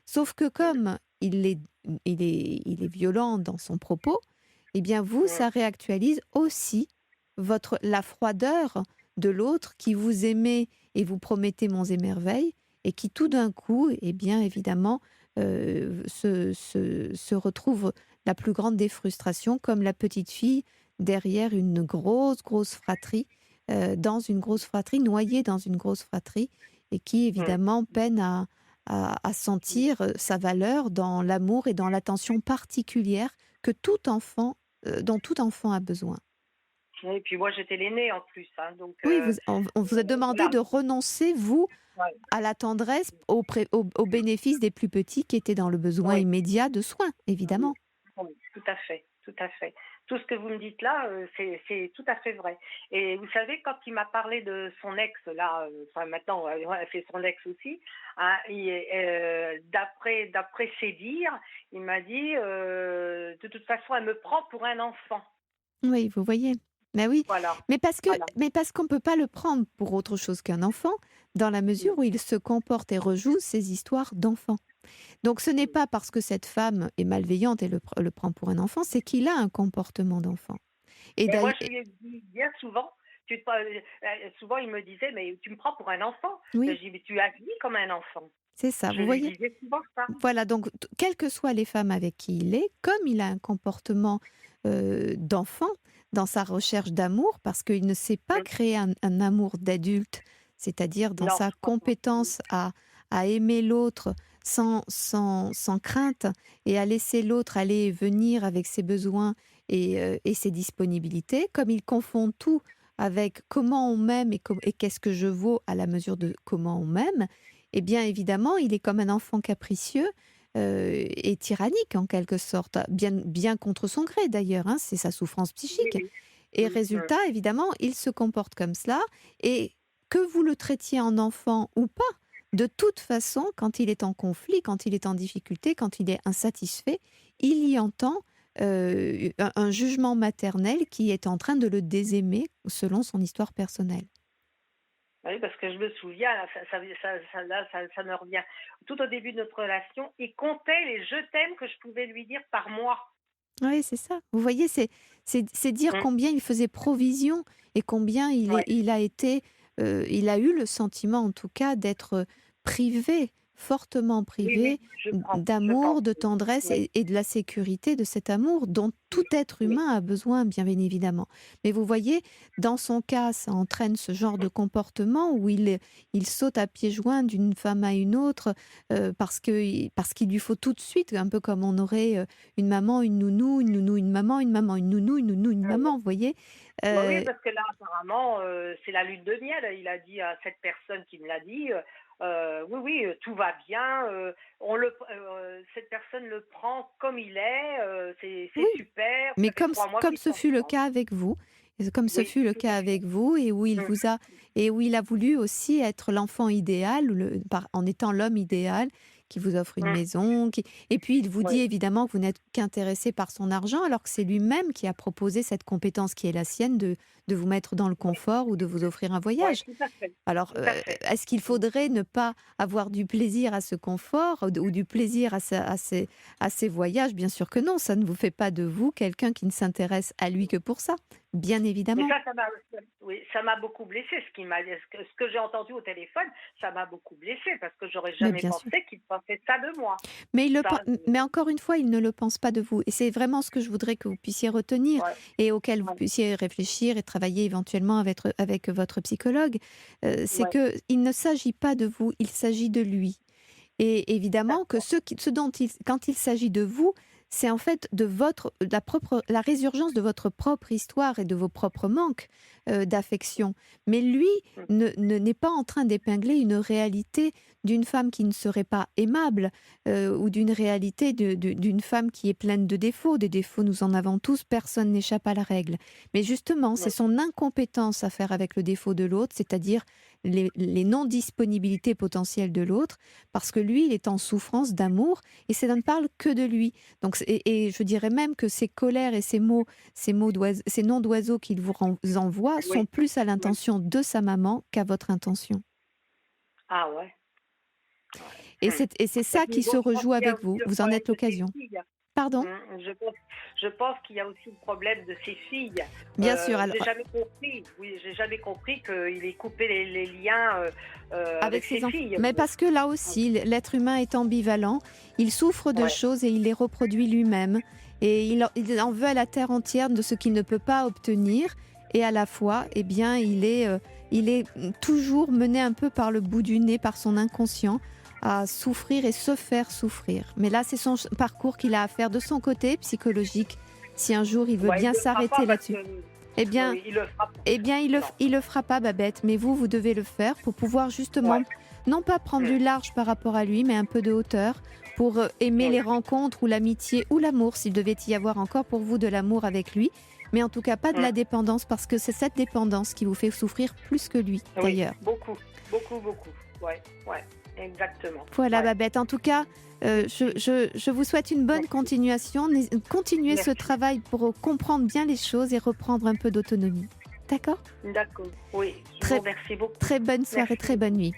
sauf que Mmh. comme il est violent dans son propos, eh bien vous, Mmh. ça réactualise aussi la froideur de l'autre qui vous aimait et vous promettait monts et merveilles et qui tout d'un coup, eh bien évidemment, se retrouve la plus grande des frustrations, comme la petite fille derrière une grosse, grosse fratrie, dans une grosse fratrie, noyée dans une grosse fratrie, et qui Mmh. évidemment peine à sentir sa valeur dans l'amour et dans l'attention particulière que tout enfant, dont tout enfant a besoin. Et puis moi, j'étais l'aînée en plus, hein, donc Oui, on vous a demandé voilà. de renoncer, vous, Ouais. à la tendresse au bénéfice des plus petits qui étaient dans le besoin Oui. immédiat de soins, Oui, évidemment. oui, tout à fait, tout à fait. Tout ce que vous me dites là, c'est tout à fait vrai. Et vous savez, quand il m'a parlé de son ex là, enfin maintenant, ouais, c'est son ex aussi, hein, d'après ses dires, il m'a dit, «De toute façon, elle me prend pour un enfant». Oui, vous voyez? Mais oui, Voilà, voilà. mais parce qu'on ne peut pas le prendre pour autre chose qu'un enfant, dans la Mmh, mesure où il se comporte et rejoue ses histoires d'enfant. Donc ce n'est mmh. pas parce que cette femme est malveillante et le prend pour un enfant, c'est qu'il a un comportement d'enfant. Et Et moi, d'ailleurs, je lui ai dit bien souvent, souvent il me disait: «Mais tu me prends pour un enfant». Je oui, dis: «Mais tu agis comme un enfant». c'est ça, Je vous lui voyez? disais souvent ça. Voilà, donc quelles que soient les femmes avec qui il est, comme il a un comportement d'enfant dans sa recherche d'amour, parce qu'il ne sait pas Mmh. créer un amour d'adulte, c'est-à-dire dans Non, sa je crois pas. Mmh. compétence à aimer l'autre sans crainte et à laisser l'autre aller et venir avec ses besoins et ses disponibilités, comme il confond tout avec comment on m'aime et qu'est-ce que je vaux à la mesure de comment on m'aime, eh bien évidemment, il est comme un enfant capricieux et tyrannique en quelque sorte, bien contre son gré d'ailleurs, hein, c'est sa souffrance Oui, psychique. oui. Et Mmh mh. résultat, évidemment, il se comporte comme cela. Et que vous le traitiez en enfant ou pas, de toute façon, quand il est en conflit, quand il est en difficulté, quand il est insatisfait, il y entend un jugement maternel qui est en train de le désaimer selon son histoire personnelle. Oui, parce que je me souviens, là, ça me revient. Tout au début de notre relation, il comptait les «je t'aime» que je pouvais lui dire par mois. Oui, c'est ça. Vous voyez, c'est dire Mmh. combien il faisait provision et combien Ouais. il a eu le sentiment, en tout cas, d'être privé, fortement Oui, privé oui, je pense, d'amour, de oui. tendresse Oui, et de la sécurité de cet amour dont tout oui, être oui. humain a besoin, bien évidemment. Mais vous voyez, dans son cas, ça entraîne ce genre de comportement où il saute à pieds joints d'une femme à une autre parce qu'il lui faut tout de suite, un peu comme on aurait une maman, une nounou, une maman, une nounou, une Mmh. maman, vous voyez. Oui, Euh, parce que là, apparemment, c'est la lune de miel. Il a dit à cette personne qui me l'a dit, Oui, oui, tout va bien. Cette personne le prend comme il est. C'est Oui, super. mais Ça fait 3 mois comme qu'ils ce sont fut le ensemble. cas avec vous, et comme ce Oui, fut le tout cas à fait. avec vous, et où il Mm. vous a et où il a voulu aussi être l'enfant idéal, en étant l'homme idéal qui vous offre une Mm. maison, et puis il vous dit Oui, évidemment que vous n'êtes qu'intéressé par son argent, alors que c'est lui-même qui a proposé cette compétence qui est la sienne de vous mettre dans le oui, confort ou de vous offrir un oui, voyage. tout à fait. Alors, Tout à fait. est-ce qu'il Mm. faudrait ne pas avoir du plaisir à ce confort ou du plaisir à ces voyages? Bien sûr que non, ça ne vous fait pas de vous quelqu'un qui ne s'intéresse à lui que pour ça, bien Mais évidemment. oui, ça m'a beaucoup blessée. Ce que j'ai entendu au téléphone, ça m'a beaucoup blessée parce que j'aurais Mais jamais bien sûr. pensé qu'il pensait ça de moi. Mais, Ça, mais encore une fois, il ne le pense pas de vous. Et c'est vraiment ce que je voudrais que vous puissiez retenir ouais, et auquel vous ouais, puissiez réfléchir et travailler éventuellement avec votre psychologue. C'est ouais, que il ne s'agit pas de vous, il s'agit de lui. Et évidemment que d'accord. quand il s'agit de vous, c'est en fait la résurgence de votre propre histoire et de vos propres manques d'affection. Mais lui Mm. n'est pas en train d'épingler une réalité d'une femme qui ne serait pas aimable ou d'une réalité d'une femme qui est pleine de défauts. Des défauts, nous en avons tous, personne n'échappe à la règle. Mais justement, c'est Oui, son incompétence à faire avec le défaut de l'autre, c'est-à-dire les non-disponibilités potentielles de l'autre, parce que lui, il est en souffrance d'amour et ça ne parle que de lui. Donc, et je dirais même que ces colères et ces noms d'oiseaux qu'il envoie sont oui, plus à oui. l'intention de sa maman qu'à votre intention. Ah ouais. Et Ouais. Hmm. c'est Et ça puis qui se bon, je pense rejoue qu'il y a avec aussi vous. le Vous en problème êtes de ses l'occasion. filles. Pardon? Je pense qu'il y a aussi le problème de ses filles. Bien sûr. Alors, J'ai jamais compris. Oui, j'ai jamais compris qu'il ait coupé les liens avec avec ses ses enfants. filles. Mais parce que là aussi, l'être humain est ambivalent. Il souffre de Ouais, choses et il les reproduit lui-même. Et il en veut à la terre entière de ce qu'il ne peut pas obtenir. Et à la fois, eh bien, il est toujours mené un peu par le bout du nez, par son inconscient, à souffrir et se faire souffrir. Mais là, c'est son parcours qu'il a à faire de son côté psychologique. Si un jour il veut ouais, il bien le fera pas s'arrêter parce là-dessus, que eh bien, oui, il le fera pas. eh bien, Non. il le fera pas, Babette, mais vous devez le faire pour pouvoir justement, Ouais. non pas prendre Hmm. du large par rapport à lui, mais un peu de hauteur, pour aimer Oui, les rencontres ou l'amitié ou l'amour, s'il devait y avoir encore pour vous de l'amour avec lui, mais en tout cas pas de la hmm. dépendance, parce que c'est cette dépendance qui vous fait souffrir plus que lui, Oui, d'ailleurs. beaucoup, beaucoup, beaucoup. Ouais, ouais, exactement. Voilà, Ouais. Babette, en tout cas, je vous souhaite une bonne Merci. continuation. Continuez ce Merci. travail pour comprendre bien les choses et reprendre un peu d'autonomie. D'accord? D'accord. Oui, je vous Très, remercie beaucoup. très bonne soirée, Merci. très bonne nuit.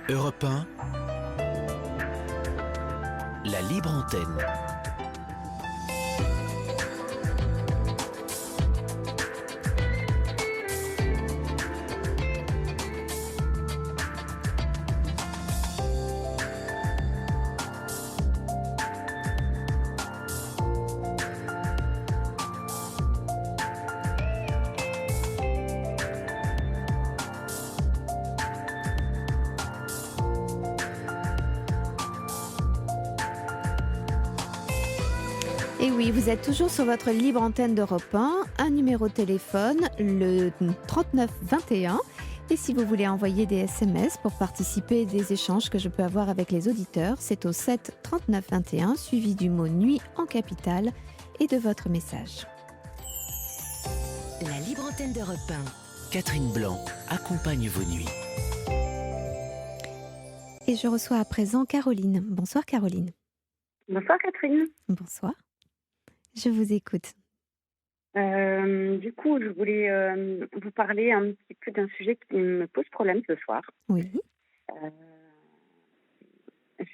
Europe 1, la libre antenne. Et oui, vous êtes toujours sur votre libre antenne d'Europe 1, un numéro de téléphone, le 39 21. Et si vous voulez envoyer des SMS pour participer des échanges que je peux avoir avec les auditeurs, c'est au 7 39 21, suivi du mot nuit en capitale et de votre message. La libre antenne d'Europe 1. Catherine Blanc accompagne vos nuits. Et je reçois à présent Caroline. Bonsoir Caroline. Bonsoir Catherine. Bonsoir. Je vous écoute. Du coup, je voulais vous parler un petit peu d'un sujet qui me pose problème ce soir. Oui. Euh,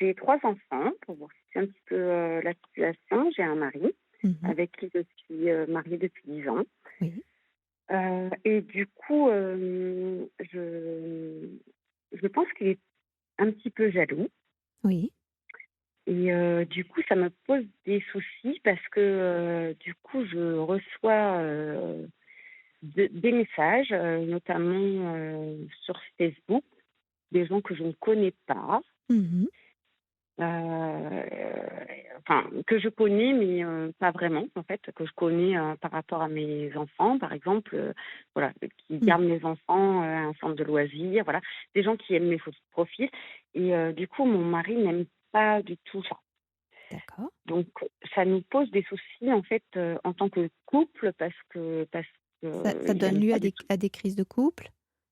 j'ai 3 enfants, pour vous situer un petit peu la situation. J'ai un mari Mhm. avec qui je suis mariée depuis 10 ans. Oui. Et du coup, je pense qu'il est un petit peu jaloux. Oui. Et du coup, ça me pose des soucis parce que du coup, je reçois des messages, notamment sur Facebook, des gens que je ne connais pas. Mhm. Euh, enfin, que je connais, mais pas vraiment, en fait, que je connais par rapport à mes enfants, par exemple, voilà, qui Mmh. gardent mes enfants à un centre de loisirs, voilà, des gens qui aiment mes photos de profil. Et du coup, mon mari n'aime pas du tout ça. D'accord. Donc, ça nous pose des soucis, en fait, en tant que couple, parce Ça qu'il donne aime lieu pas du tout. à des crises de couple?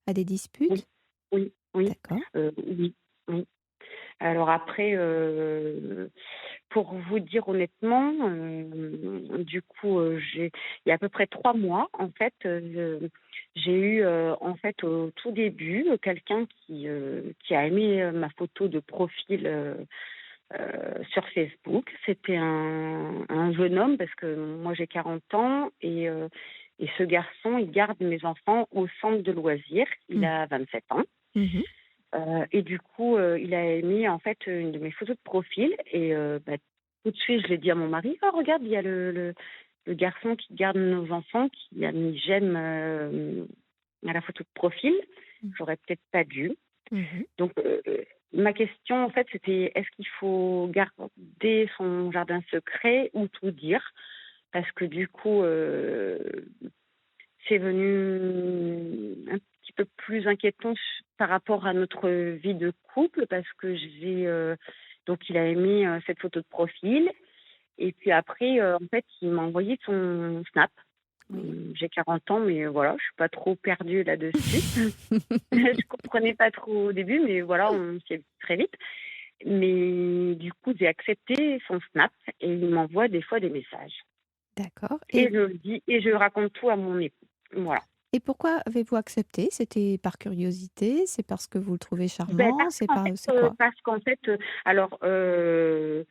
À des Oui, disputes? oui, oui, D'accord. oui, oui. Alors après, pour vous dire honnêtement, du coup, il y a à peu près 3 mois, en fait, j'ai eu, en fait, au tout début, quelqu'un qui a aimé, ma photo de profil, sur Facebook. C'était un jeune homme parce que moi j'ai 40 ans et ce garçon, il garde mes enfants au centre de loisirs. Il Mmh. a 27 ans. Mmh. Et du coup, il a mis en fait une de mes photos de profil et tout de suite je l'ai dit à mon mari: «Oh regarde, il y a le garçon qui garde nos enfants qui a mis j'aime, à la photo de profil». Mmh. J'aurais peut-être pas dû. Mmh. Donc ma question en fait c'était: est-ce qu'il faut garder son jardin secret ou tout dire? Parce que du coup, c'est venu un petit peu plus inquiétant par rapport à notre vie de couple parce que donc il a mis, cette photo de profil et puis après, en fait, il m'a envoyé son Snap. Oui. J'ai 40 ans mais voilà, je suis pas trop perdue là-dessus. Je comprenais pas trop au début mais voilà, on s'y est très vite. Mais du coup, j'ai accepté son Snap et il m'envoie des fois des messages D'accord. et je le dis et je raconte tout à mon époux. Voilà. Et pourquoi avez-vous accepté? C'était par curiosité? C'est parce que vous le trouvez Ben charmant? C'est heu, quoi? parce qu'en fait, alors, heu,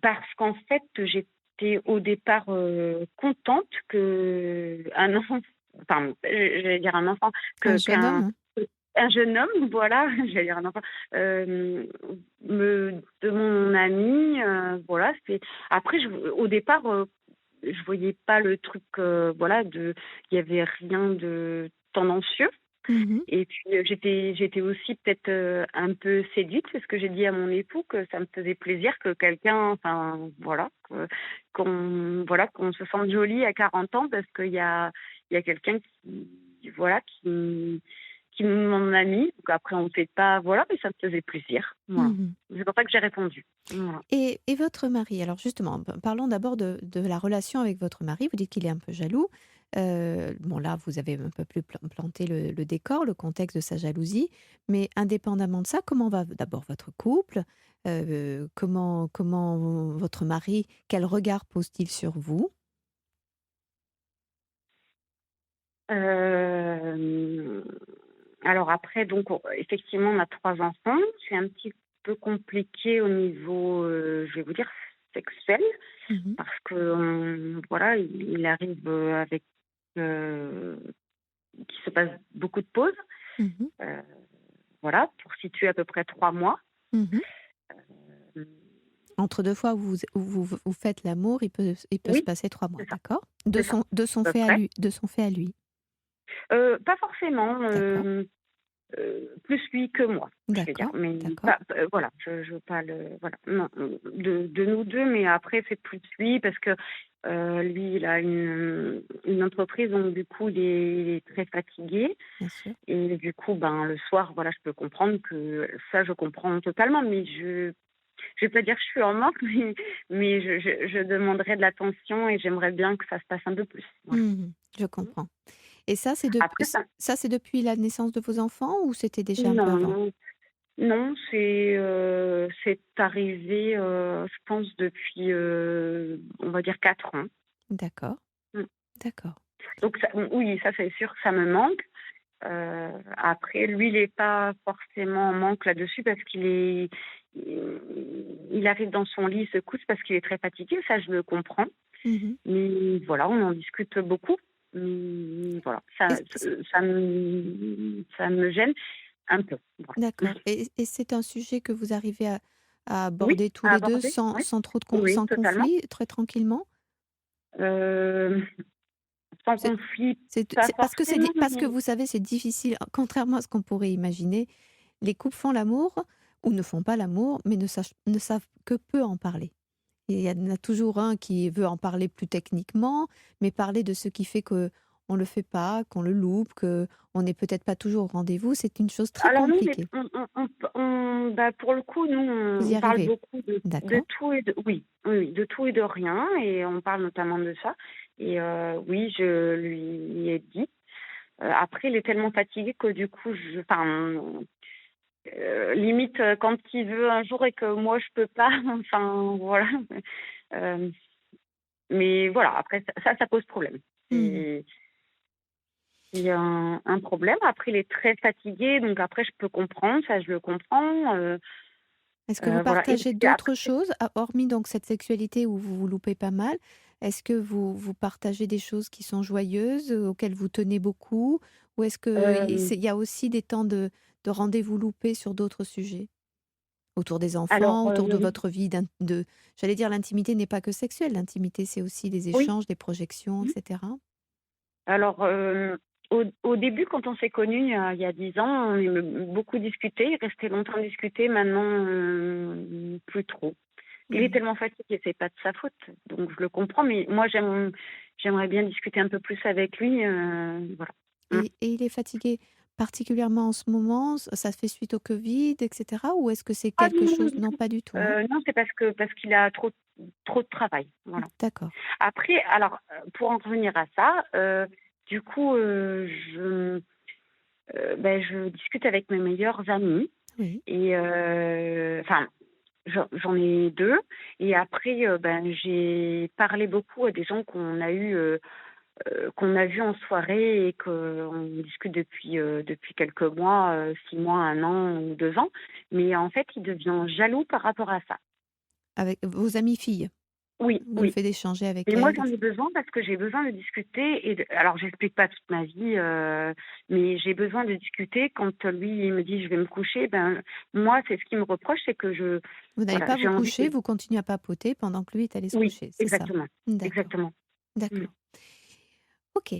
parce qu'en fait, j'étais au départ, contente qu'un enfant enfin, j'allais dire un enfant, Un que jeune homme? un jeune homme, voilà, j'allais dire un enfant, me de mon ami, voilà, c'est après au départ, je voyais pas le truc, voilà, il y avait rien de tendancieux. Mmh. Et puis, j'étais aussi peut-être, un peu séduite parce que j'ai dit à mon époux que ça me faisait plaisir que quelqu'un enfin voilà, qu'on se sente jolie à 40 ans parce qu'il y a quelqu'un qui voilà, qui nous demande un ami. Donc après on ne sait pas voilà, mais ça me faisait plaisir. Voilà. Mmh. C'est pour ça que j'ai répondu. Voilà. Et votre mari, alors justement, parlons d'abord de la relation avec votre mari. Vous dites qu'il est un peu jaloux. Bon là, vous avez un peu plus planté le décor, le contexte de sa jalousie. Mais indépendamment de ça, comment va d'abord votre couple? Comment votre mari, quel regard pose-t-il sur vous? Hem, alors après donc effectivement on a 3 enfants. C'est un petit peu compliqué au niveau, je vais vous dire sexuel Mmh. parce que, voilà, il arrive, avec, heu, qu'il se passe beaucoup de pauses, Mmh. heu, voilà, pour situer à peu près 3 mois. Mmh. Mmh, Entre 2 fois où vous faites l'amour, il peut se oui, passer 3 mois, c'est ça, d'accord? c'est ça, De son à peu fait à près. lui, de son fait à lui, Pas forcément, d'accord? plus lui que moi, je vais dire, D'accord, mais d'accord. pas voilà, je veux pas le voilà, non, de nous 2 mais après c'est plus lui parce que, lui il a une entreprise donc du coup il est très fatigué Bien sûr. et du coup, ben, le soir, voilà, je peux comprendre que ça je comprends totalement, mais je vais pas dire que je suis en manque, mais je demanderais de l'attention et j'aimerais bien que ça se passe un peu plus, voilà. Mmh. Je comprends. Et ça, Après ça c'est depuis la naissance de vos enfants ou c'était déjà un peu non, avant? non. Non, c'est arrivé, je pense depuis, on va dire 4 ans. D'accord, Mmh. d'accord. Donc ça oui, ça c'est sûr que ça me manque. Après lui, il est pas forcément en manque là-dessus parce il arrive dans son lit, il se couche parce qu'il est très fatigué, ça je le comprends. Mmh. Mais voilà, on en discute beaucoup. Voilà, Et c ça me gêne un peu, voilà. D'accord, et c'est un sujet que vous arrivez à Oui, aborder tous à les 2 aborder, oui. sans trop de Oui, sans totalement. conflit, très tranquillement? Heu, Sans C'est conflit, pas c'est parce que forcément, parce que mais vous savez, c'est difficile, contrairement à ce qu'on pourrait imaginer. Les couples font l'amour, ou ne font pas l'amour, mais ne savent que peu en parler. Et il y en a toujours un qui veut en parler plus techniquement, mais parler de ce qui fait que on le fait pas, qu'on le loupe, que on n'est peut-être pas toujours au rendez-vous, c'est une chose très Alors nous, compliquée. bah, pour le coup, nous, Vous y on parle arrivez? beaucoup de D'accord. tout et de oui, oui, oui, de tout et de rien, et on parle notamment de ça. Et oui, je lui ai dit. Après, il est tellement fatigué que du coup, limite, quand il veut un jour et que moi je peux pas, enfin voilà. Euh, mais voilà, après ça pose problème. Mmh. C'est un problème. Après, il est très fatigué, donc après je peux comprendre, ça je le comprends. Est-ce que vous Voilà. Et partagez puis d'autres après, choses, hormis donc cette sexualité où vous vous loupez pas mal? Est-ce que vous partagez des choses qui sont joyeuses, auxquelles vous tenez beaucoup? Ou est-ce que euh, il y a aussi des temps de rendez-vous loupés sur d'autres sujets? Autour des alors, enfants, autour de votre vie j'allais dire l'intimité n'est pas que sexuelle, l'intimité c'est aussi les oui. échanges, les projections, et cetera? Alors, au début, quand on s'est connus, il y a 10 ans, on aimait beaucoup discuter, il restait longtemps discuter. Maintenant, plus trop. Il est Mmh. tellement fatigué, c'est pas de sa faute, donc je le comprends, mais moi, j'aimerais bien discuter un peu plus avec lui, voilà. Mmh. Et il est fatigué particulièrement en ce moment? Ça se fait suite au covid, et cetera? Ou est-ce que c'est Ah quelque non, non, chose du non, tout. pas du tout, hein? Non, c'est parce qu'il a trop de travail, voilà. D'accord. Après, alors, pour en revenir à ça, du coup, je discute avec mes meilleurs amis. Oui. Et enfin, j'en ai 2. Et après, j'ai parlé beaucoup à des gens qu'on a vus en soirée et qu'on discute depuis quelques mois, 6 mois, 1 an ou 2 ans. Mais en fait, il devient jaloux par rapport à ça. Avec vos amies filles? Oui, Le oui. fait d'échanger avec Et moi, elles, j'en ai besoin parce que j'ai besoin de discuter alors j'explique pas toute ma vie, mais j'ai besoin de discuter. Quand lui, il me dit: «Je vais me coucher», ben, moi, c'est ce qu'il me reproche, c'est que vous n'allez voilà, pas j'ai vous envie coucher, de vous continuez à papoter pendant que lui est allé se oui, coucher, c'est ça? exactement, D'accord, exactement. Mmh. d'accord. OK.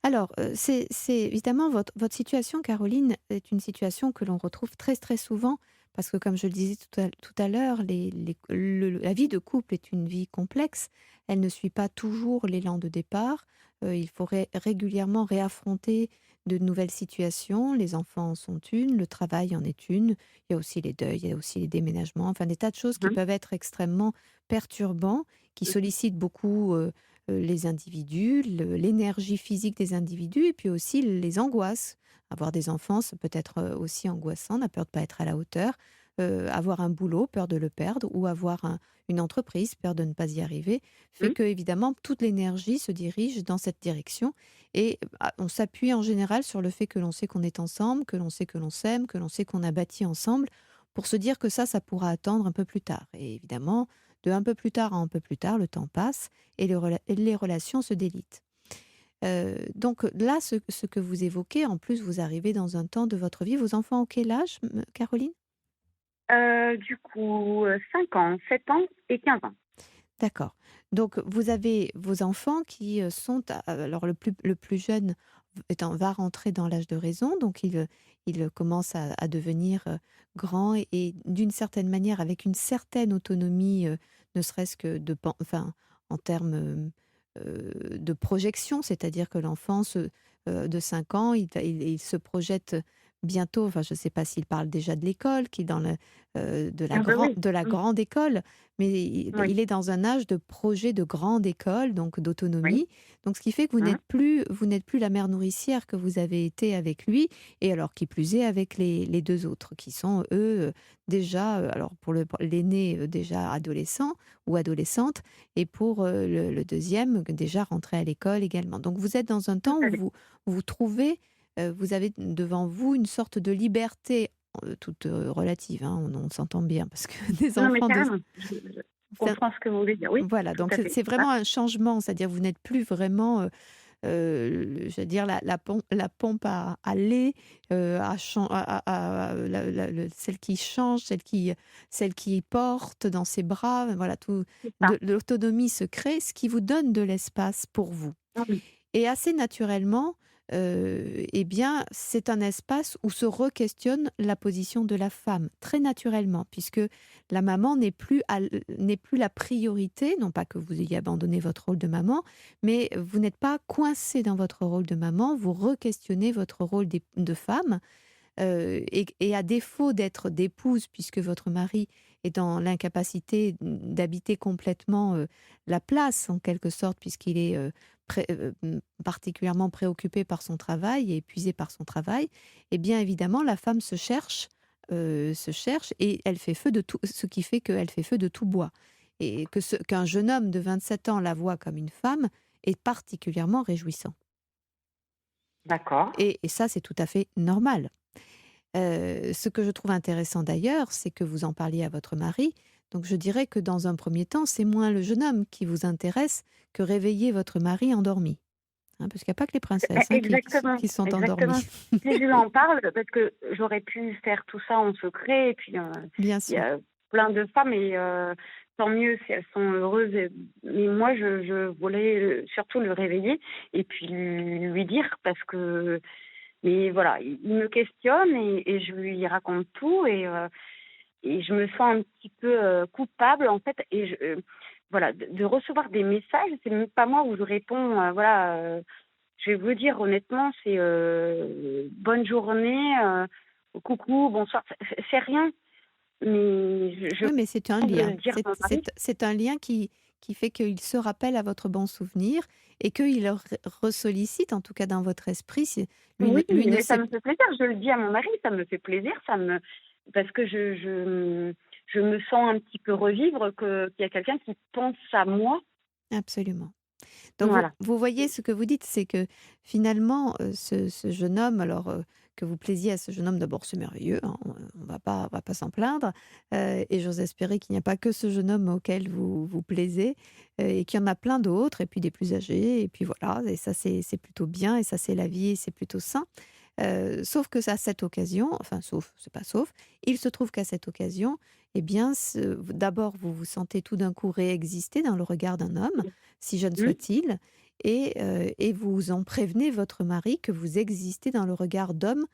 Alors, c'est évidemment votre situation, Caroline, est une situation que l'on retrouve très, très souvent parce que comme je le disais tout à l'heure, la vie de couple est une vie complexe. Elle ne suit pas toujours l'élan de départ. Il faut régulièrement réaffronter de nouvelles situations. Les enfants en sont une, le travail en est une. Il y a aussi les deuils, il y a aussi les déménagements, enfin des tas de choses qui Mmh. peuvent être extrêmement perturbants, qui Mmh. sollicitent beaucoup, les individus, l'énergie physique des individus et puis aussi les angoisses. Avoir des enfants, ça peut être aussi angoissant, on a peur de ne pas être à la hauteur. Avoir un boulot, peur de le perdre, ou avoir une entreprise, peur de ne pas y arriver, fait Mmh. que évidemment toute l'énergie se dirige dans cette direction et on s'appuie en général sur le fait que l'on sait qu'on est ensemble, que l'on sait que l'on s'aime, que l'on sait qu'on a bâti ensemble, pour se dire que ça pourra attendre un peu plus tard. Et évidemment, de un peu plus tard à un peu plus tard, le temps passe et les relations se délitent. Donc là, ce que vous évoquez, en plus, vous arrivez dans un temps de votre vie. Vos enfants ont quel âge, Caroline? Du coup, 5 ans, 7 ans et 15 ans. D'accord. Donc vous avez vos enfants qui sont, alors le plus jeune va rentrer dans l'âge de raison, donc il commence à devenir grand et d'une certaine manière avec une certaine autonomie, ne serait-ce que enfin, en termes de projection, c'est-à-dire que l'enfant de 5 ans, il se projette bientôt, enfin je ne sais pas s'il parle déjà de l'école, qui est dans Ah bah oui. de la Mmh. grande école, mais Oui, il est dans un âge de projet de grande école, donc oui. d'autonomie. Donc ce qui fait que Mmh. vous n'êtes plus la mère nourricière que vous avez été avec lui, et alors qui plus est avec les 2 autres qui sont eux, déjà, alors pour l'aîné, déjà adolescent ou adolescente, et pour, le 2e déjà rentré à l'école également. Donc vous êtes dans un Tout temps à où fait. vous trouvez, vous avez devant vous une sorte de liberté, toute, relative, hein, on s'entend bien parce que des Non, mais enfants de carrément. Je ça comprends ce que vous voulez dire. Oui, voilà, tout donc à c'est fait, c'est c'est ça. vraiment un changement, c'est-à-dire vous n'êtes plus vraiment, je veux dire la pompe à lait, celle qui change, celle qui porte dans ses bras, voilà tout C'est ça. de l'autonomie se crée, ce qui vous donne de l'espace pour vous. Oui. Et assez naturellement, eh bien, c'est un espace où se re-questionne la position de la femme, très naturellement, puisque la maman n'est plus la priorité, non pas que vous ayez abandonné votre rôle de maman, mais vous n'êtes pas coincé dans votre rôle de maman, vous re-questionnez votre rôle de femme, et à défaut d'être d'épouse, puisque votre mari est dans l'incapacité d'habiter complètement la place, en quelque sorte, puisqu'il est particulièrement préoccupé par son travail et épuisé par son travail, et bien évidemment, la femme se cherche et elle fait feu de tout, ce qui fait qu'elle fait feu de tout bois. Et qu'un jeune homme de 27 ans la voit comme une femme est particulièrement réjouissant. D'accord. Et ça, c'est tout à fait normal. Ce que je trouve intéressant d'ailleurs, c'est que vous en parliez à votre mari. Donc je dirais que dans un premier temps, c'est moins le jeune homme qui vous intéresse que réveiller votre mari endormi. Hein, parce qu'il n'y a pas que les princesses Exactement, qui sont exactement. endormies. Si je lui en parle, parce que j'aurais pu faire tout ça en secret, et puis Bien il y sûr. a plein de femmes, et tant mieux si elles sont heureuses. Mais moi, je voulais surtout le réveiller et puis lui dire, parce que, mais voilà, il me questionne, et je lui raconte tout, et je me sens un petit peu coupable, en fait, et voilà, de recevoir des messages. C'est même pas moi où je réponds, voilà. Je vais vous dire honnêtement, c'est bonne journée, coucou, bonsoir. C'est rien, mais je Oui, mais c'est un pense de le lien. dire à mon mari. C'est un lien qui fait qu'il se rappelle à votre bon souvenir et qu'il le ressollicite, en tout cas dans votre esprit. Oui, Lui ne mais ça sait. me fait plaisir. Je le dis à mon mari, ça me fait plaisir, parce que je me sens un petit peu revivre qu'il y a quelqu'un qui pense à moi. Absolument. Donc Voilà. vous voyez ce que vous dites, c'est que finalement, ce jeune homme, alors que vous plaisiez à ce jeune homme, d'abord c'est merveilleux, hein, on va pas s'en plaindre, et j'ose espérer qu'il n'y a pas que ce jeune homme auquel vous plaisez, et qu'il y en a plein d'autres, et puis des plus âgés, et puis voilà, et ça c'est plutôt bien, et ça c'est la vie, et c'est plutôt sain. Sauf que à cette occasion, enfin sauf, c'est pas sauf, il se trouve qu'à cette occasion, eh bien, d'abord vous vous sentez tout d'un coup réexister dans le regard d'un homme, si jeune Mmh. soit-il, et vous en prévenez votre mari que vous existez dans le regard d'homme,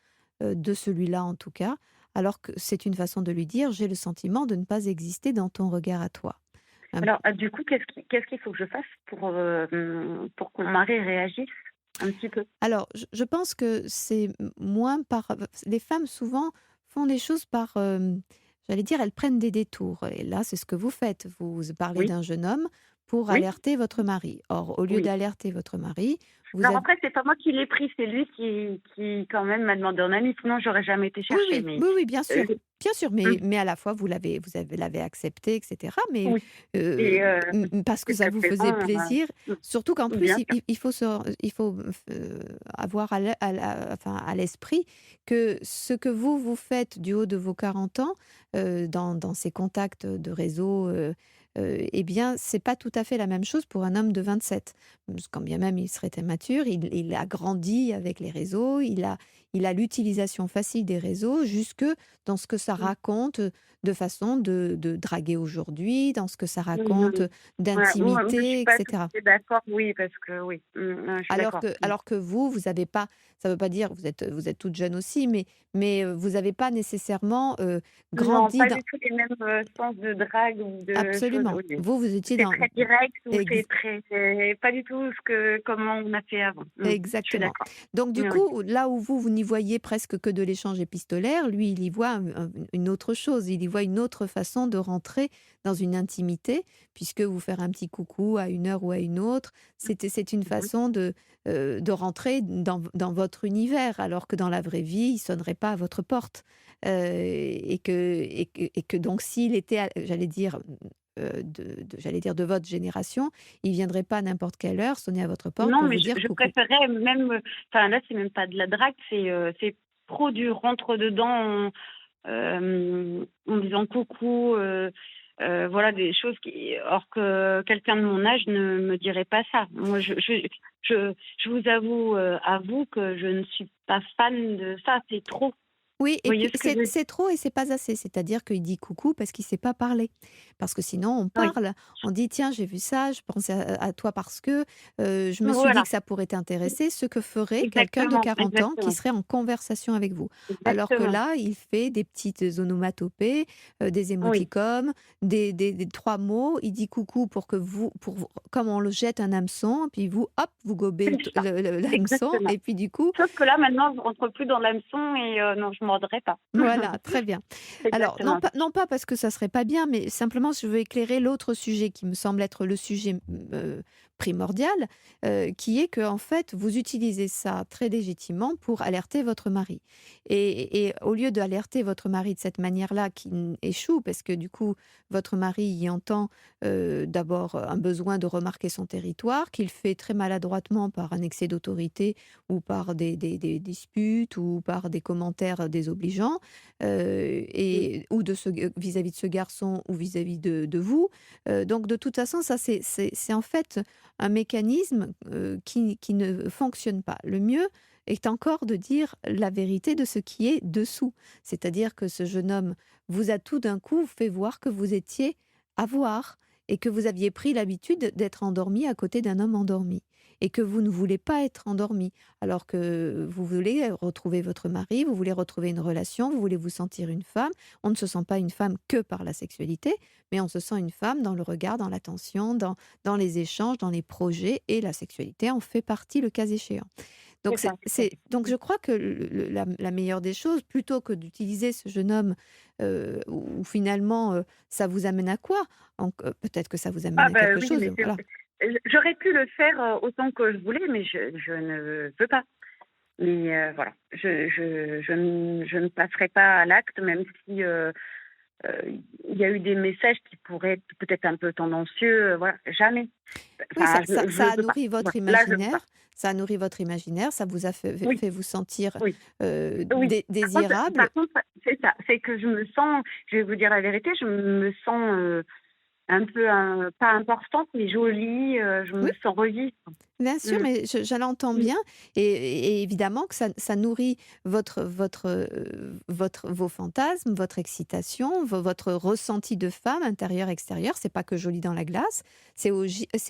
de celui-là en tout cas, alors que c'est une façon de lui dire: «J'ai le sentiment de ne pas exister dans ton regard à toi». Hem, Alors, du coup, qu'est-ce qu'il faut que je fasse pour que mon mari réagisse un petit peu? alors je pense que c'est moins par les femmes souvent font les choses par, j'allais dire, elles prennent des détours, et là, c'est ce que vous faites. Vous parlez Oui, d'un jeune homme pour oui, alerter votre mari. Or, au lieu oui. d'alerter votre mari, vous Alors êtes. après, c'est pas moi qui l'ai pris, c'est lui qui quand même m'a demandé en ami, sinon j'aurais jamais été Oui, chercher, oui, mais oui, oui, heu, bien sûr, mmh, mais à la fois l'avez accepté, et cetera, mais oui, et parce que ça jusqu'à vous présent, faisait plaisir. Surtout qu'en plus, bien sûr. il faut avoir enfin, à l'esprit que ce que vous faites du haut de vos 40 ans, dans ces contacts de réseau, eh bien, c'est pas tout à fait la même chose pour un homme de 27. Quand bien même il serait immature, il a grandi avec les réseaux, il a l'utilisation facile des réseaux, jusque dans ce que ça Mmh. raconte de façon de draguer aujourd'hui, dans ce que ça raconte Mmh. Voilà, moi je suis d'intimité, pas tout etc. à fait d'accord, oui, parce que oui, je suis d'accord. Alors que vous avez pas, ça veut pas dire, vous êtes toute jeune aussi, mais vous avez pas nécessairement Non, grandi pas dans. du tout les mêmes, sens de drague ou de choses, Absolument. oui. Vous étiez C'est dans. très direct, ou Ex- c'est pas du tout comment on a fait avant. Je suis Exactement. d'accord. Donc du Oui, oui. coup, là où vous n'y voyez presque que de l'échange épistolaire, lui, il y voit une autre chose. Il y voit une autre façon de rentrer dans une intimité, puisque vous faire un petit coucou à une heure ou à une autre, c'est une Mmh. façon de rentrer dans votre univers, alors que dans la vraie vie, il sonnerait pas à votre porte. Et que donc s'il était, j'allais dire, j'allais dire de votre génération, il viendrait pas à n'importe quelle heure sonner à votre porte Non, pour mais vous dire je coucou. préférais même, enfin là, c'est même pas de la drague, c'est trop du rentre dedans en disant coucou, voilà des choses or que quelqu'un de mon âge ne me dirait pas ça. Moi, je vous avoue, que je ne suis pas fan de ça, c'est trop. Oui, Vous et voyez puis ce que je veux dire? c'est trop et c'est pas assez. C'est-à-dire qu'il dit coucou parce qu'il sait pas parler. Parce que sinon on Oui, parle, on dit: «Tiens, j'ai vu ça, je pensais à toi parce que, je me suis dit voilà, que ça pourrait t'intéresser», ce que ferait quelqu'un de exactement, 40 ans qui exactement, serait en conversation avec vous. Alors que exactement. là, il fait des petites onomatopées, des Oui, émoticônes, des 3 mots, il dit coucou comme on le jette un hameçon, puis vous, hop, vous gobez c'est l'hameçon exactement. et puis du coup, Sauf que là, maintenant, je rentre plus dans l'hameçon et non, je mordrai pas. voilà, très bien. C'est Alors, exactement ça. non pas parce que ça serait pas bien, mais simplement je veux éclairer l'autre sujet qui me semble être le sujet primordial, qui est que en fait, vous utilisez ça très légitimement pour alerter votre mari. Et au lieu d'alerter votre mari de cette manière-là, qui échoue, parce que du coup, votre mari y entend d'abord un besoin de remarquer son territoire, qu'il fait très maladroitement par un excès d'autorité ou par des disputes ou par des commentaires désobligeants Mmh. et ou vis-à-vis de ce garçon ou vis-à-vis de vous. Donc de toute façon, ça c'est en fait un mécanisme, qui ne fonctionne pas. Le mieux est encore de dire la vérité de ce qui est dessous. C'est-à-dire que ce jeune homme vous a tout d'un coup fait voir que vous étiez à voir et que vous aviez pris l'habitude d'être endormi à côté d'un homme endormi et que vous ne voulez pas être endormi alors que vous voulez retrouver votre mari, vous voulez retrouver une relation, vous voulez vous sentir une femme. On ne se sent pas une femme que par la sexualité, mais on se sent une femme dans le regard, dans l'attention, dans les échanges, dans les projets, et la sexualité en fait partie le cas échéant. Donc, C'est ça, tout à fait. donc je crois que la meilleure des choses, plutôt que d'utiliser ce jeune homme où finalement ça vous amène à quoi? Peut-être que ça vous amène Ah à bah, quelque oui, chose, mais voilà. j'aurais pu le faire, autant que je voulais, mais je ne veux pas. Mais voilà, je ne passerai pas à l'acte, même si, il y a eu des messages qui pourraient être peut-être un peu tendancieux, voilà, jamais. Oui, Enfin, je ça a veux pas. nourri votre Voilà, là, je veux pas. imaginaire, ça a nourri votre imaginaire, ça vous a Oui, fait vous sentir oui. Oui, désirable. par contre, c'est ça, c'est que je me sens, je vais vous dire la vérité, je me sens, un peu, pas importante, mais jolie, je Oui. me sens revivre. Bien sûr, Mmh, mais je l'entends mmh, bien et évidemment que ça nourrit vos fantasmes, votre excitation, votre ressenti de femme intérieur-extérieur. C'est pas que joli dans la glace, c'est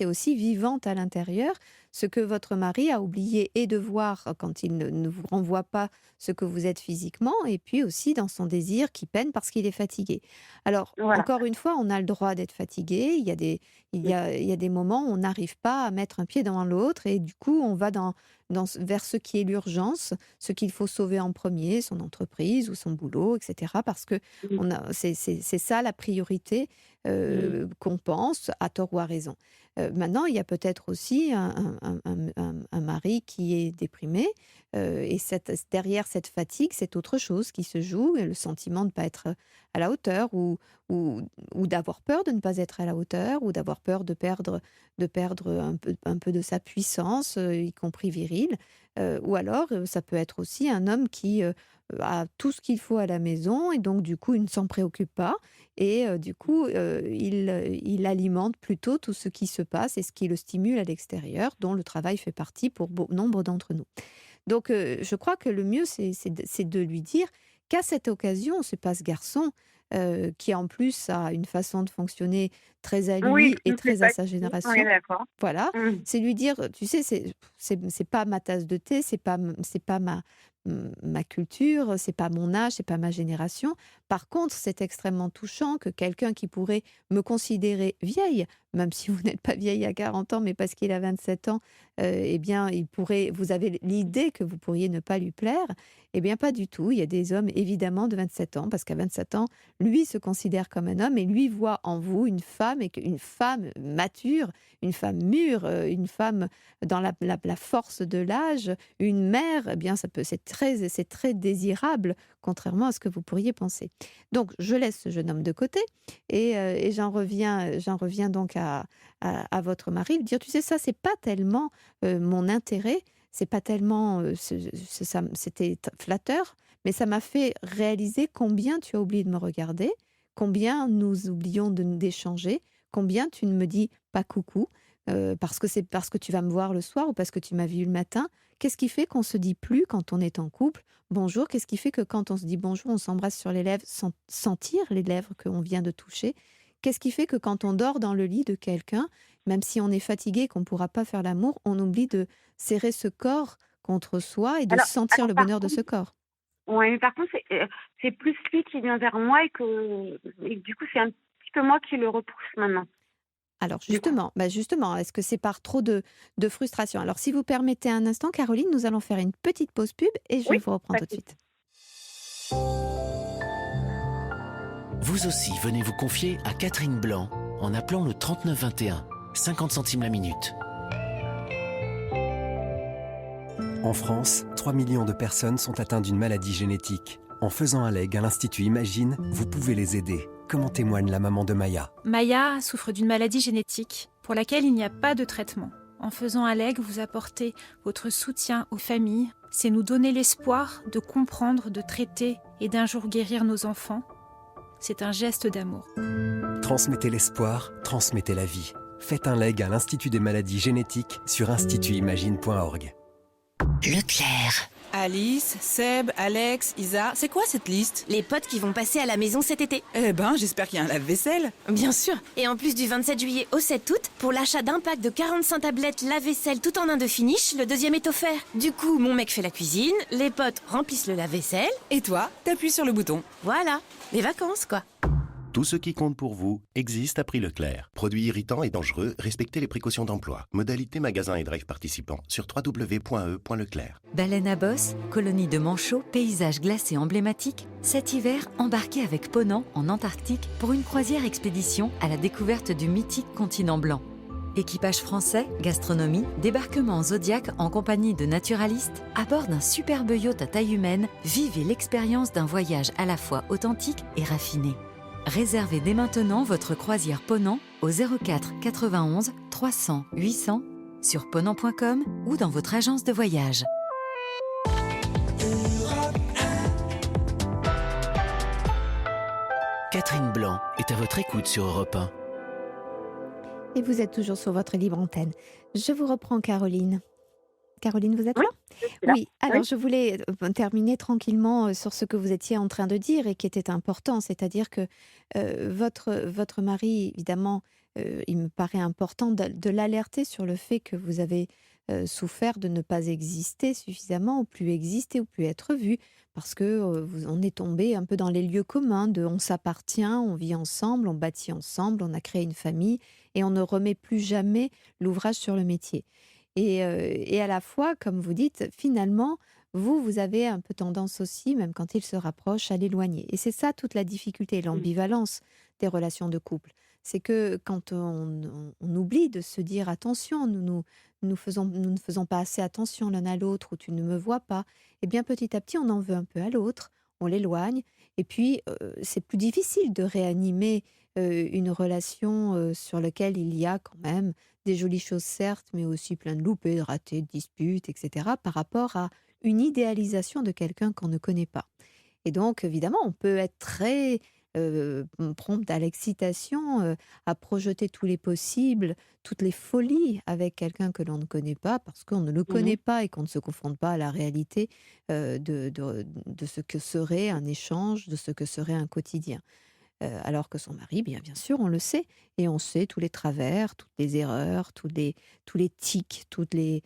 aussi vivante à l'intérieur. Ce que votre mari a oublié et de voir quand il ne vous renvoie pas ce que vous êtes physiquement, et puis aussi dans son désir qui peine parce qu'il est fatigué. Alors, voilà. encore une fois, on a le droit d'être fatigué. Mmh, Il y a des moments où on n'arrive pas à mettre un pied dans l'autre et du coup, on va vers ce qui est l'urgence, ce qu'il faut sauver en premier, son entreprise ou son boulot, etc. Parce que mmh, c'est ça la priorité mmh, qu'on pense, à tort ou à raison. Maintenant, il y a peut-être aussi un mari qui est déprimé et derrière cette fatigue, c'est autre chose qui se joue, le sentiment de ne pas être à la hauteur ou, ou d'avoir peur de ne pas être à la hauteur, ou d'avoir peur de perdre un peu de sa puissance, y compris virile. Ou alors, ça peut être aussi un homme qui a tout ce qu'il faut à la maison et donc du coup, il ne s'en préoccupe pas. Et du coup, il alimente plutôt tout ce qui se passe et ce qui le stimule à l'extérieur, dont le travail fait partie pour nombre d'entre nous. Donc, je crois que le mieux, c'est de lui dire qu'à cette occasion, c'est pas ce garçon qui en plus a une façon de fonctionner très à oui, lui qui et me plaît très à pas sa du tout, on est génération. d'accord. Voilà, Mmh, c'est lui dire, tu sais, c'est pas ma tasse de thé, c'est pas ma culture, c'est pas mon âge, c'est pas ma génération. Par contre, c'est extrêmement touchant que quelqu'un qui pourrait me considérer vieille, même si vous n'êtes pas vieille à 40 ans, mais parce qu'il a 27 ans, eh bien, vous avez l'idée que vous pourriez ne pas lui plaire. Eh bien, pas du tout. Il y a des hommes, évidemment, de 27 ans, parce qu'à 27 ans, lui se considère comme un homme et lui voit en vous une femme, et une femme mature, une femme mûre, une femme dans la force de l'âge, une mère. Eh bien, c'est très désirable, contrairement à ce que vous pourriez penser. Donc, je laisse ce jeune homme de côté et j'en reviens donc à votre mari, lui dire, tu sais, ça, c'est pas tellement mon intérêt, c'est pas tellement, c'était flatteur, mais ça m'a fait réaliser combien tu as oublié de me regarder, combien nous oublions d'échanger, combien tu ne me dis pas coucou parce que c'est parce que tu vas me voir le soir ou parce que tu m'as vu le matin? Qu'est-ce qui fait qu'on se dit plus quand on est en couple bonjour? Qu'est-ce qui fait que quand on se dit bonjour, on s'embrasse sur les lèvres sans sentir les lèvres qu'on vient de toucher? Qu'est-ce qui fait que quand on dort dans le lit de quelqu'un, même si on est fatigué, qu'on ne pourra pas faire l'amour, on oublie de serrer ce corps contre soi et de sentir le Par bonheur de contre, ce corps? ouais, mais par contre, c'est plus lui qui vient vers moi et du coup, c'est un petit peu moi qui le repousse maintenant. Alors Du coup. justement, est-ce que c'est par trop de frustration? Alors si vous permettez un instant, Caroline, nous allons faire une petite pause pub et je Oui, vous reprends pas tout de de souci. suite. Vous aussi venez vous confier à Catherine Blanc en appelant le 3921, 50 centimes la minute. En France, 3 millions de personnes sont atteintes d'une maladie génétique. En faisant un leg à l'Institut Imagine, vous pouvez les aider, comme en témoigne la maman de Maya. Maya souffre d'une maladie génétique pour laquelle il n'y a pas de traitement. En faisant un leg, vous apportez votre soutien aux familles. C'est nous donner l'espoir de comprendre, de traiter et d'un jour guérir nos enfants. C'est un geste d'amour. Transmettez l'espoir, transmettez la vie. Faites un leg à l'Institut des maladies génétiques sur institutimagine.org. Leclerc. Alice, Seb, Alex, Isa, c'est quoi cette liste? Les potes qui vont passer à la maison cet été. Eh ben, j'espère qu'il y a un lave-vaisselle. Bien sûr. Et en plus du 27 juillet au 7 août, pour l'achat d'un pack de 45 tablettes lave-vaisselle tout en un de finish, le deuxième est offert. Du coup, mon mec fait la cuisine, les potes remplissent le lave-vaisselle. Et toi, t'appuies sur le bouton. Voilà, les vacances quoi. Tout ce qui compte pour vous existe à prix Leclerc. Produits irritants et dangereux, respectez les précautions d'emploi. Modalité magasin et drive participants sur www.e.leclerc. Baleine à bosse, colonie de manchots, paysages glacés emblématiques. Cet hiver, embarquez avec Ponant en Antarctique pour une croisière expédition à la découverte du mythique continent blanc. Équipage français, gastronomie, débarquement Zodiac en compagnie de naturalistes, à bord d'un superbe yacht à taille humaine, vivez l'expérience d'un voyage à la fois authentique et raffiné. Réservez dès maintenant votre croisière Ponant au 04 91 300 800 sur ponant.com ou dans votre agence de voyage. Catherine Blanc est à votre écoute sur Europe 1. Et vous êtes toujours sur votre libre antenne. Je vous reprends, Caroline. Caroline, vous êtes là? Je suis là. Oui, alors Oui. je voulais terminer tranquillement sur ce que vous étiez en train de dire et qui était important, c'est-à-dire que votre mari, évidemment, il me paraît important de l'alerter sur le fait que vous avez souffert de ne pas exister suffisamment, ou plus exister, ou plus être vu, parce que on est tombé un peu dans les lieux communs de on s'appartient, on vit ensemble, on bâtit ensemble, on a créé une famille, et on ne remet plus jamais l'ouvrage sur le métier. Et à la fois, comme vous dites, finalement, vous avez un peu tendance aussi, même quand il se rapproche, à l'éloigner. Et c'est ça toute la difficulté, l'ambivalence des relations de couple. C'est que quand on oublie de se dire attention, nous ne faisons pas assez attention l'un à l'autre, ou tu ne me vois pas, et bien petit à petit, on en veut un peu à l'autre, on l'éloigne, et puis c'est plus difficile de réanimer une relation sur laquelle il y a quand même des jolies choses certes, mais aussi plein de loupés, de ratés, de disputes, etc., par rapport à une idéalisation de quelqu'un qu'on ne connaît pas. Et donc, évidemment, on peut être très prompt à l'excitation, à projeter tous les possibles, toutes les folies avec quelqu'un que l'on ne connaît pas, parce qu'on ne le connaît pas et qu'on ne se confronte pas à la réalité de ce que serait un échange, de ce que serait un quotidien. Alors que son mari, bien sûr, on le sait. Et on sait tous les travers, toutes les erreurs, tous les tics, toutes les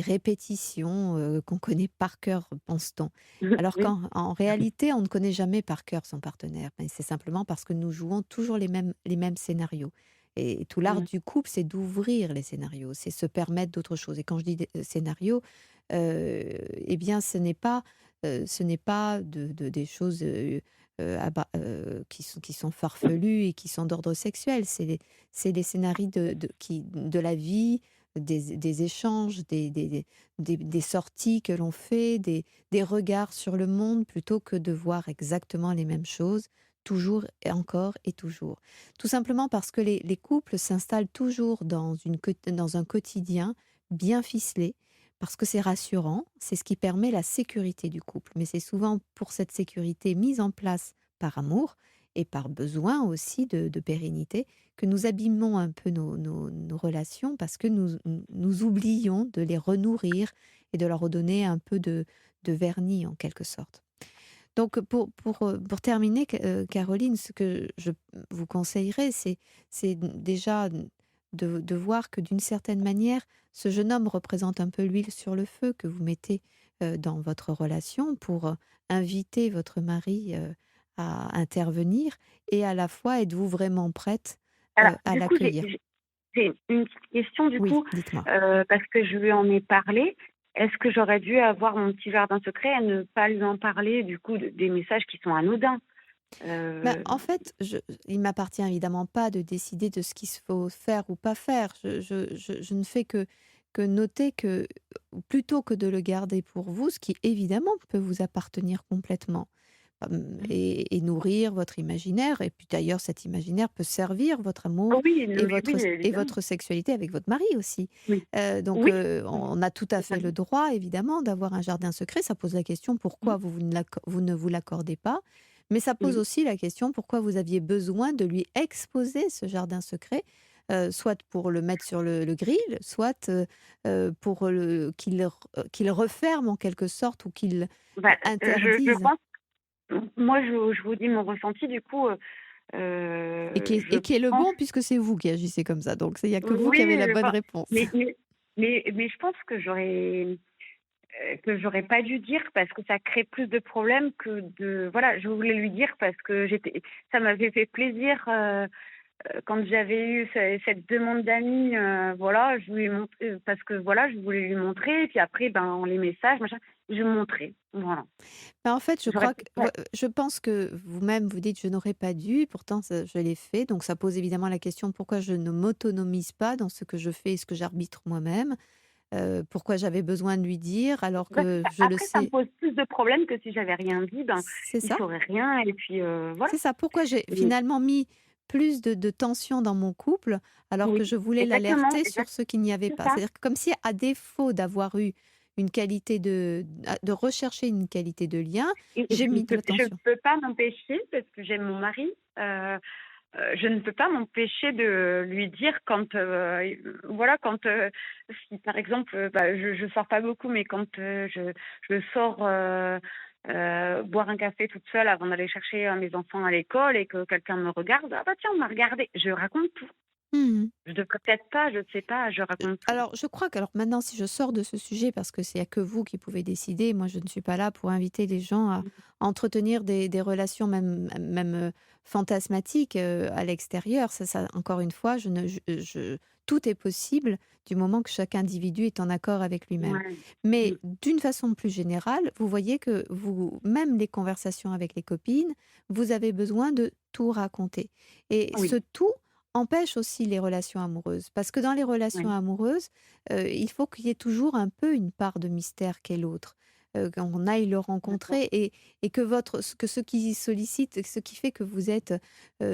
répétitions qu'on connaît par cœur, pense-t-on. Alors Oui. qu'en réalité, on ne connaît jamais par cœur son partenaire. Mais c'est simplement parce que nous jouons toujours les mêmes scénarios. Et tout l'art du couple, c'est d'ouvrir les scénarios, c'est se permettre d'autres choses. Et quand je dis scénario, eh bien, ce n'est pas des choses qui sont farfelus et qui sont d'ordre sexuel. C'est les scénarios de la vie, des échanges, des sorties que l'on fait, des regards sur le monde, plutôt que de voir exactement les mêmes choses, toujours et encore et toujours. Tout simplement parce que les couples s'installent toujours dans un quotidien bien ficelé, parce que c'est rassurant, c'est ce qui permet la sécurité du couple. Mais c'est souvent pour cette sécurité mise en place par amour, et par besoin aussi de pérennité, que nous abîmons un peu nos relations parce que nous oublions de les renourrir et de leur redonner un peu de vernis en quelque sorte. Donc pour terminer, Caroline, ce que je vous conseillerais, c'est déjà de voir que d'une certaine manière, ce jeune homme représente un peu l'huile sur le feu que vous mettez dans votre relation pour inviter votre mari à intervenir et à la fois êtes-vous vraiment prête Alors, à du coup, l'accueillir? j'ai une petite question, du Oui, coup, dites-moi. parce que je lui en ai parlé. Est-ce que j'aurais dû avoir mon petit jardin secret et ne pas lui en parler, du coup, des messages qui sont anodins? En fait, il m'appartient évidemment pas de décider de ce qu'il faut faire ou pas faire. Je ne fais que noter que plutôt que de le garder pour vous, ce qui évidemment peut vous appartenir complètement, et nourrir votre imaginaire, et puis d'ailleurs cet imaginaire peut servir votre Oh amour oui, non, et mais oui, et évidemment. votre sexualité avec votre mari aussi. Oui. Donc Oui, on a tout à fait le totalement. droit évidemment d'avoir un jardin secret. Ça pose la question Mmh. pourquoi vous ne vous l'accordez pas. Mais ça pose Mmh. aussi la question pourquoi vous aviez besoin de lui exposer ce jardin secret, soit pour le mettre sur le grill, soit pour qu'il referme en quelque sorte ou qu'il Bah, je interdise. pense, moi, je vous dis mon ressenti, du coup, je Et qui est le pense, bon puisque c'est vous qui agissez comme ça. Donc il n'y a que vous qui avez oui, la bonne enfin, réponse. mais, mais, mais je pense que j'aurais pas dû dire parce que ça crée plus de problèmes que de. Voilà, je voulais lui dire parce que ça m'avait fait plaisir quand j'avais eu cette demande d'amis. Voilà, je lui ai montré parce que voilà, je voulais lui montrer. Et puis après, ben, les messages, machin, je montrais. Voilà. En fait, J'aurais. je pense que vous-même vous dites je n'aurais pas dû, pourtant je l'ai fait. Donc ça pose évidemment la question pourquoi je ne m'autonomise pas dans ce que je fais et ce que j'arbitre moi-même. Pourquoi j'avais besoin de lui dire alors Bah, que je le après, ça me sais. pose plus de problèmes que si j'avais rien dit, ben, C'est il ça, saurait rien et puis voilà. c'est ça. Pourquoi j'ai Et- finalement mis plus de tension dans mon couple alors que oui, je voulais exactement, l'alerter sur ce qu'il n'y avait c'est pas. ça. C'est-à-dire que comme si à défaut d'avoir eu une qualité de rechercher une qualité de lien, Et j'ai mis de la je ne tension. peux pas m'empêcher, parce que j'aime mon mari, je ne peux pas m'empêcher de lui dire quand, voilà, quand, si par exemple, bah, je sors pas beaucoup, mais quand je sors boire un café toute seule avant d'aller chercher mes enfants à l'école et que quelqu'un me regarde, ah bah tiens, on m'a regardé, je raconte tout. Mmh. Je devrais peut-être pas, je ne sais pas, je raconte tout. Alors, je crois que alors maintenant, si je sors de ce sujet, parce que c'est y a que vous qui pouvez décider, moi je ne suis pas là pour inviter les gens à entretenir des relations même fantasmatiques à l'extérieur. Encore une fois, tout est possible du moment que chaque individu est en accord avec lui-même. Ouais. Mais Mm. d'une façon plus générale, vous voyez que même les conversations avec les copines, vous avez besoin de tout raconter. Et ce Oui, tout empêche aussi les relations amoureuses. Parce que dans les relations oui, amoureuses, il faut qu'il y ait toujours un peu une part de mystère qu'est l'autre. Qu'on aille le d'accord. rencontrer et que ce qui sollicite, ce qui fait que vous êtes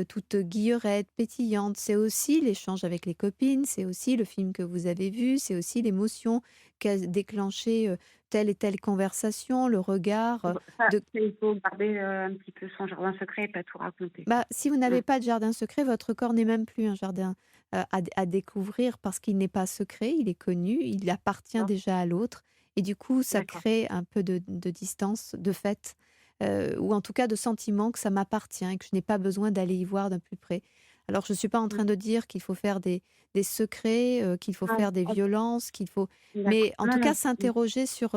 toute guillerette, pétillante, c'est aussi l'échange avec les copines, c'est aussi le film que vous avez vu, c'est aussi l'émotion qu'a déclenché telle et telle conversation, le regard. Ça, De... il faut garder un petit peu son jardin secret et pas tout raconter. Bah, si vous Mm. n'avez pas de jardin secret, votre corps n'est même plus un jardin à découvrir parce qu'il n'est pas secret, il est connu, il appartient D'accord. déjà à l'autre. Et du coup, ça D'accord. crée un peu de distance, de fait, ou en tout cas de sentiment que ça m'appartient et que je n'ai pas besoin d'aller y voir d'un plus près. Alors, je ne suis pas en Mm. train de dire qu'il faut faire des secrets, qu'il faut Non, faire des violences, qu'il faut... d'accord. Mais en Non, tout cas, non. Mm. s'interroger sur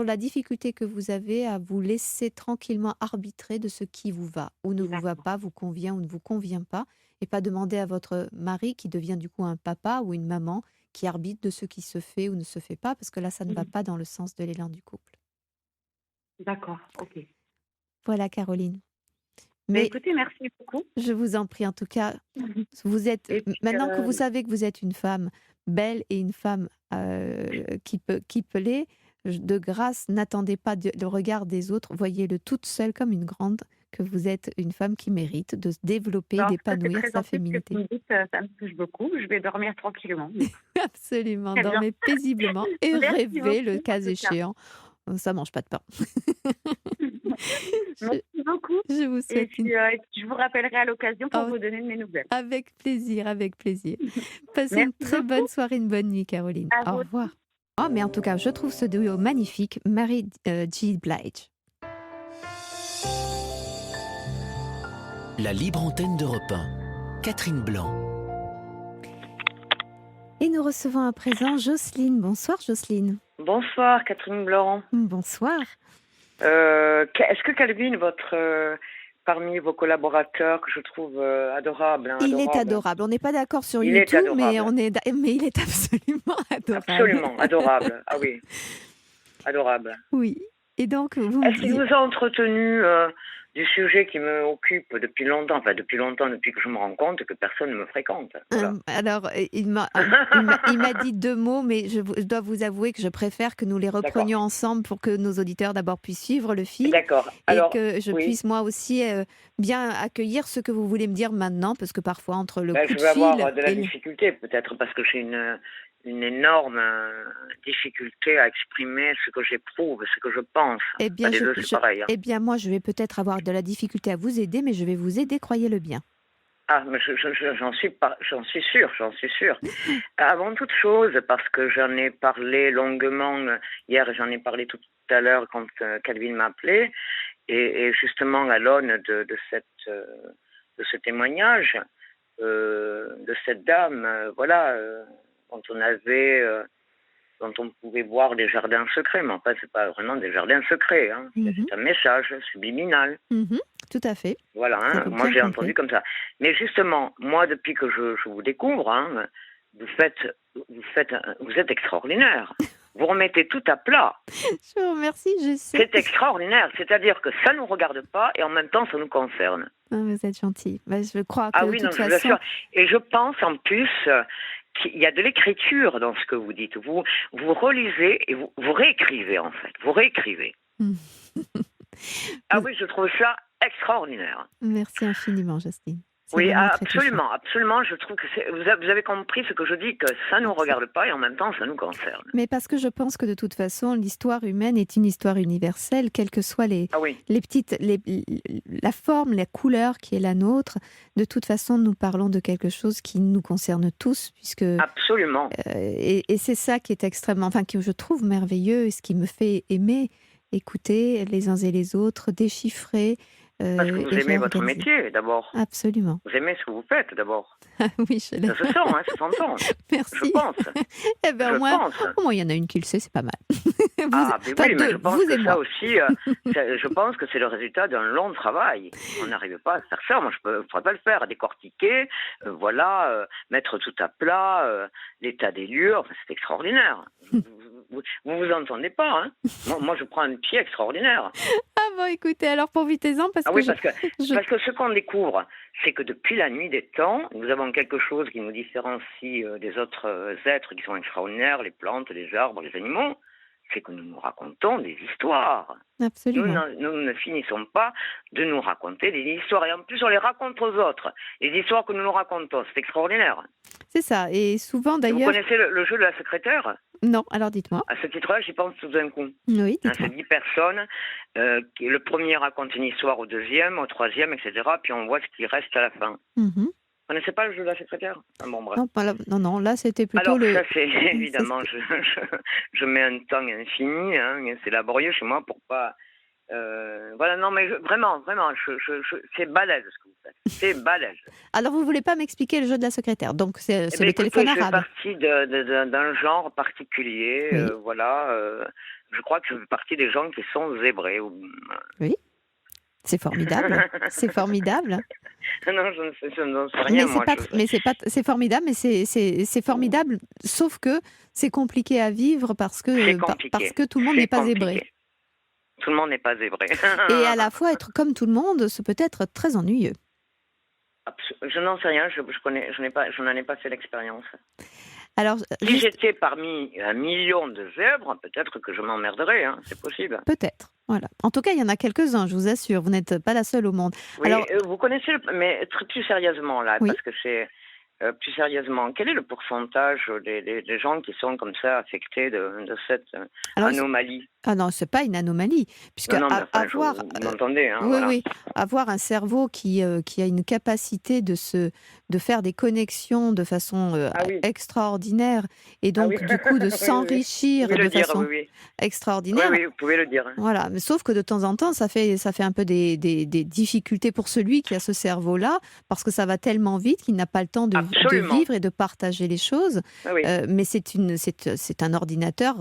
la difficulté que vous avez à vous laisser tranquillement arbitrer de ce qui vous va ou ne vous va D'accord. pas, vous convient ou ne vous convient pas, et pas demander à votre mari, qui devient du coup un papa ou une maman, qui arbitre de ce qui se fait ou ne se fait pas, parce que là, ça ne va Mm. pas dans le sens de l'élan du couple. D'accord. Ok. Voilà, Caroline. Bah, Mais écoutez, merci beaucoup. je vous en prie, en tout cas, vous êtes, Et puis, maintenant que vous savez que vous êtes une femme belle et une femme qui plaît, de grâce, n'attendez pas le regard des autres, voyez-le toute seule comme une grande, que vous êtes une femme qui mérite de se développer, alors, ça, c'est d'épanouir très sa gentil ce que féminité. vous me dites, ça me touche beaucoup. Je vais dormir tranquillement. Absolument, Très bien. dormez paisiblement et Merci rêvez le beaucoup, en cas tout cas. échéant. ça mange pas de pain. Merci beaucoup. Je vous Et souhaite puis, je vous rappellerai à l'occasion pour Oh, vous donner de mes nouvelles. avec plaisir, avec plaisir. Passez une Merci très bonne beaucoup. soirée, une bonne nuit, Caroline. À Au vous. revoir. Oh, mais en tout cas, je trouve ce duo magnifique, Mary J. Blige. La libre antenne d'Europe 1. Catherine Blanc. Et nous recevons à présent Jocelyne. Bonsoir, Jocelyne. Bonsoir, Catherine Blanc. Bonsoir. Est-ce que Calvin, parmi vos collaborateurs, que je trouve adorable, Il est adorable. On n'est pas d'accord sur Il est YouTube, adorable. mais il est absolument adorable. Absolument, adorable. Ah oui, adorable. Oui. Et donc, vous me Est-ce qu'il disiez... vous a entretenu du sujet qui me occupe depuis longtemps, depuis que je me rends compte que personne ne me fréquente. Voilà. Alors, il m'a dit 2 mots, mais je dois vous avouer que je préfère que nous les reprenions ensemble pour que nos auditeurs d'abord puissent suivre le fil. D'accord. Alors, et que je puisse moi aussi bien accueillir ce que vous voulez me dire maintenant, parce que parfois entre le coup de fil... Je vais avoir de la difficulté peut-être parce que j'ai une énorme difficulté à exprimer ce que j'éprouve, ce que je pense. Eh bien, c'est pareil. Eh bien, moi, je vais peut-être avoir de la difficulté à vous aider, mais je vais vous aider, croyez-le bien. Ah, mais j'en suis sûre. Avant toute chose, parce que j'en ai parlé longuement hier et j'en ai parlé tout à l'heure quand Calvin m'a appelé, et justement à l'aune de ce témoignage de cette dame, dont on pouvait voir des jardins secrets, mais en fait, c'est pas vraiment des jardins secrets, hein. C'est un message subliminal. Tout à fait. Voilà, hein. Moi j'ai entendu comme ça. Mais justement, moi depuis que je vous découvre, hein, vous êtes extraordinaire. Vous remettez tout à plat. Je vous remercie, je sais. C'est extraordinaire, c'est-à-dire que ça ne nous regarde pas et en même temps ça nous concerne. Ah, vous êtes gentil. Je crois que de toute façon... je vous assure. Et je pense en plus qu'il y a de l'écriture dans ce que vous dites. Vous relisez et vous réécrivez en fait. Vous réécrivez. Ah oui, je trouve ça extraordinaire. Merci infiniment, Justine. Oui, absolument. Je trouve que vous avez compris ce que je dis, que ça ne nous regarde pas et en même temps ça nous concerne. Mais parce que je pense que de toute façon, l'histoire humaine est une histoire universelle, quelles que soient la forme, la couleur qui est la nôtre. De toute façon, nous parlons de quelque chose qui nous concerne tous, puisque... Absolument. Et c'est ça qui est extrêmement... que je trouve merveilleux et ce qui me fait aimer écouter les uns et les autres, déchiffrer... Parce que vous aimez votre métier, d'abord. Absolument. Vous aimez ce que vous faites, d'abord. Oui, je l'aime. Ça se sent, ça s'entend. Merci. Je pense. Eh ben, au moins, il y en a une qui le sait, c'est pas mal. Mais je pense que ça aussi, je pense que c'est le résultat d'un long travail. On n'arrive pas à faire ça. Moi, je ne pourrais pas le faire, à décortiquer, mettre tout à plat, l'état des lieux. Enfin, c'est extraordinaire. Vous entendez pas, hein. Moi, je prends un pied extraordinaire. Ah bon, écoutez, alors profitez-en parce que parce que ce qu'on découvre, c'est que depuis la nuit des temps, nous avons quelque chose qui nous différencie des autres êtres qui sont extraordinaires, les plantes, les arbres, les animaux, c'est que nous nous racontons des histoires. Absolument. Nous ne finissons pas de nous raconter des histoires. Et en plus, on les raconte aux autres. Les histoires que nous nous racontons, c'est extraordinaire. C'est ça. Et souvent, d'ailleurs... Vous connaissez le jeu de la secrétaire ? Non, alors dites-moi. À ce titre-là, j'y pense tout d'un coup. Oui, dites-moi. C'est 10 personnes. Le premier raconte une histoire au deuxième, au troisième, etc. Puis on voit ce qui reste à la fin. Vous connaissez pas le jeu de la secrétaire ? Bon, bref. Non, là, c'était plutôt ça, c'est évidemment, je mets un temps infini, hein, c'est laborieux chez moi pour pas... non, mais vraiment, c'est balèze ce que vous faites. C'est balèze. Alors, vous voulez pas m'expliquer le jeu de la secrétaire ? Donc, c'est le téléphone arabe. Je fais partie d'un genre particulier, Oui. Je crois que je fais partie des gens qui sont zébrés. Oui. C'est formidable. C'est formidable. Non, je ne sais rien. C'est formidable, mais c'est formidable, sauf que c'est compliqué à vivre parce que tout le monde n'est pas zébré. Tout le monde n'est pas zébré. Et à la fois, être comme tout le monde, ça peut être très ennuyeux. Je n'en sais rien, je n'en ai pas fait l'expérience. Alors, si j'étais parmi 1 million de zèbres, peut-être que je m'emmerderais, hein, c'est possible. Peut-être, voilà. En tout cas, il y en a quelques-uns, je vous assure, vous n'êtes pas la seule au monde. Oui, alors, vous connaissez, mais plus sérieusement là, parce que c'est... plus sérieusement, quel est le pourcentage des gens qui sont comme ça affectés de cette anomalie ? Ah non, c'est pas une anomalie, puisque Non, mais enfin, avoir, vous m'entendez, hein, oui, voilà. oui, avoir un cerveau qui a une capacité de faire des connexions de façon Ah oui, extraordinaire, et ah oui, donc du coup de oui, oui. Vous s'enrichir pouvez de le dire, oui, façon oui. Oui, extraordinaire. oui, vous pouvez le dire. Hein. Voilà, mais sauf que de temps en temps, ça fait un peu des difficultés pour celui qui a ce cerveau-là, parce que ça va tellement vite qu'il n'a pas le temps de Absolument. vivre et de partager les choses. Ah oui. Mais c'est un ordinateur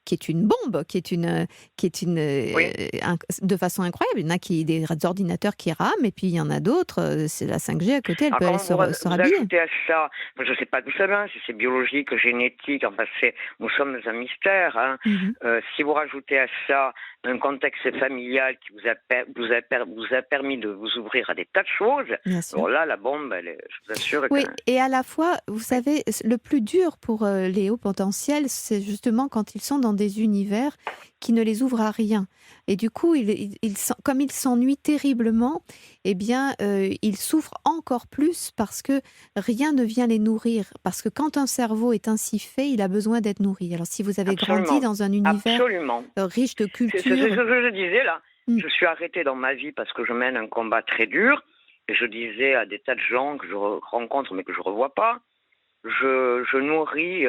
qui est une bombe, Oui. de façon incroyable. Il y en a des ordinateurs qui rament, et puis il y en a d'autres, c'est la 5G à côté, elle Alors, peut aller quand se vous rhabiller. ajoutez à ça, je ne sais pas d'où ça vient, si c'est biologique, génétique, enfin, nous sommes un mystère. Hein. Mhm. Si vous rajoutez à ça un contexte familial qui vous a permis de vous ouvrir à des tas de choses, Bien sûr. alors là, la bombe, je vous assure Oui, que... et à la fois, vous savez, le plus dur pour les hauts potentiels, c'est justement quand ils sont dans des univers qui ne les ouvrent à rien. Et du coup, comme ils s'ennuient terriblement, eh bien, ils souffrent encore plus parce que rien ne vient les nourrir. Parce que quand un cerveau est ainsi fait, il a besoin d'être nourri. Alors, si vous avez grandi Absolument. dans un univers Absolument. riche de C'est ce culture... que je disais là. Mm. Je suis arrêtée dans ma vie parce que je mène un combat très dur. Et je disais à des tas de gens que je rencontre mais que je ne revois pas, je nourris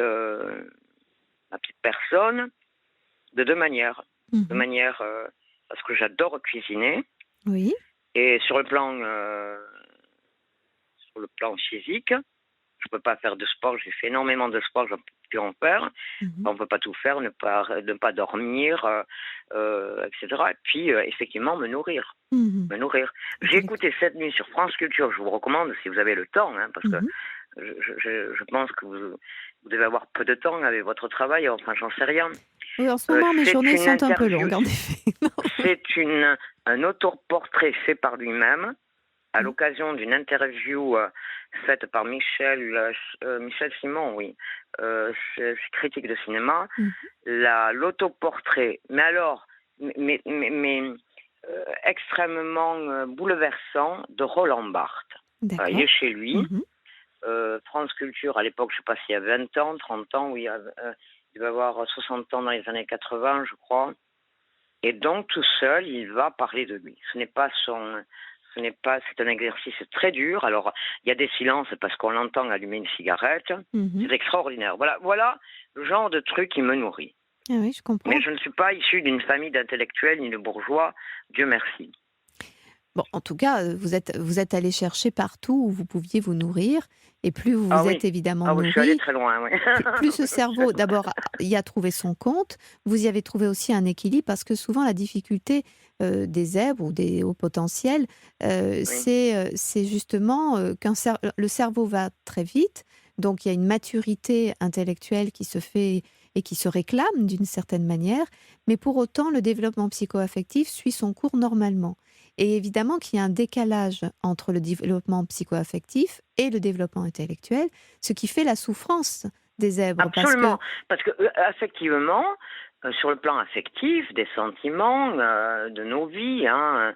ma petite personne de deux manières. Mhm. De manière, parce que j'adore cuisiner. Oui. Et sur le plan physique, je ne peux pas faire de sport. J'ai fait énormément de sport, je ne peux plus en faire. Mhm. On ne peut pas tout faire, ne pas dormir, etc. Et puis, effectivement, me nourrir. Mhm. Me nourrir. J'ai écouté cette nuit sur France Culture, je vous recommande si vous avez le temps, hein, parce que Mhm. je pense que vous devez avoir peu de temps avec votre travail, enfin j'en sais rien. Oui, en ce moment, mes journées sont un peu longues, en effet. C'est un autoportrait fait par lui-même, à l'occasion d'une interview faite par Michel Simon, oui, c'est critique de cinéma, l'autoportrait, mais alors, extrêmement bouleversant de Roland Barthes. Il est chez lui. Mhm. France Culture, à l'époque, je ne sais pas s'il y a 20 ans, 30 ans, oui, il va avoir 60 ans dans les années 80, je crois. Et donc, tout seul, il va parler de lui. C'est un exercice très dur. Alors, il y a des silences parce qu'on l'entend allumer une cigarette. Mhm. C'est extraordinaire. Voilà le genre de truc qui me nourrit. Ah oui, je comprends. Mais je ne suis pas issu d'une famille d'intellectuels ni de bourgeois, Dieu merci. Bon, en tout cas, vous êtes allé chercher partout où vous pouviez vous nourrir, et plus vous vous êtes évidemment nourri, je suis allé très loin, oui. plus ce cerveau, d'abord, y a trouvé son compte, vous y avez trouvé aussi un équilibre, parce que souvent la difficulté des zèbres ou des hauts potentiels, c'est justement que le cerveau va très vite, donc il y a une maturité intellectuelle qui se fait et qui se réclame d'une certaine manière, mais pour autant, le développement psycho-affectif suit son cours normalement. Et évidemment qu'il y a un décalage entre le développement psycho-affectif et le développement intellectuel, ce qui fait la souffrance des zèbres. Absolument, parce que effectivement, sur le plan affectif, des sentiments, de nos vies, hein,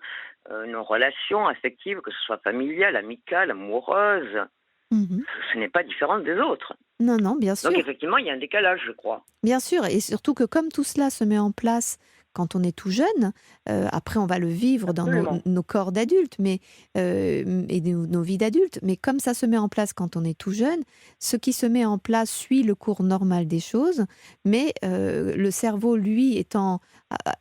nos relations affectives, que ce soit familiales, amicales, amoureuses, ce n'est pas différent des autres. Non, bien sûr. Donc effectivement, il y a un décalage, je crois. Bien sûr, et surtout que comme tout cela se met en place quand on est tout jeune, après on va le vivre dans nos corps d'adultes, et nos vies d'adultes, mais comme ça se met en place quand on est tout jeune, ce qui se met en place suit le cours normal des choses, mais le cerveau, lui,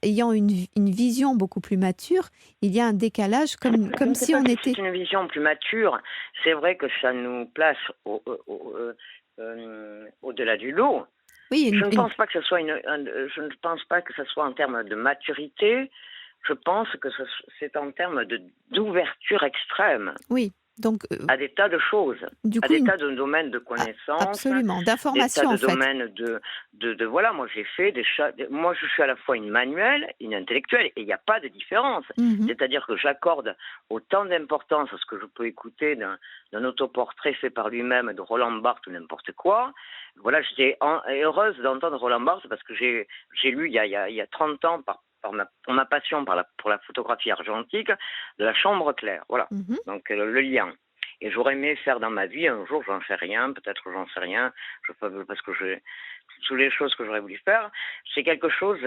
ayant une vision beaucoup plus mature, il y a un décalage comme si on était... C'est une vision plus mature, c'est vrai que ça nous place au-delà du lot. Oui, je ne pense pas que ce soit je ne pense pas que ce soit en termes de maturité. Je pense que c'est en termes d'ouverture extrême. Oui, donc à des tas de choses, à des tas de domaines de connaissances, absolument, d'informations, des tas de domaines de voilà. Moi, j'ai fait moi, je suis à la fois une manuelle, une intellectuelle, et il n'y a pas de différence. C'est-à-dire que j'accorde autant d'importance à ce que je peux écouter d'un autoportrait fait par lui-même de Roland Barthes ou n'importe quoi. Voilà, j'étais heureuse d'entendre Roland Barthes parce que j'ai lu il y a 30 ans pour ma passion pour la photographie argentique, de la chambre claire. Voilà, donc le lien. Et j'aurais aimé faire dans ma vie, un jour, j'en sais rien, peut-être j'en sais rien, parce que toutes les choses que j'aurais voulu faire, c'est quelque chose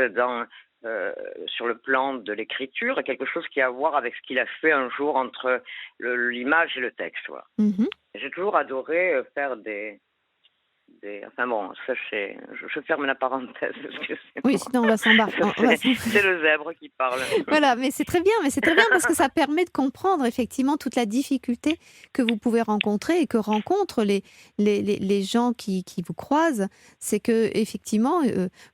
sur le plan de l'écriture, quelque chose qui a à voir avec ce qu'il a fait un jour entre l'image et le texte. Voilà. J'ai toujours adoré faire enfin bon, ça je ferme la parenthèse. Oui, sinon on va s'embarquer. C'est le zèbre qui parle. Voilà, mais c'est très bien parce que ça permet de comprendre effectivement toute la difficulté que vous pouvez rencontrer et que rencontrent les gens qui vous croisent. C'est que effectivement,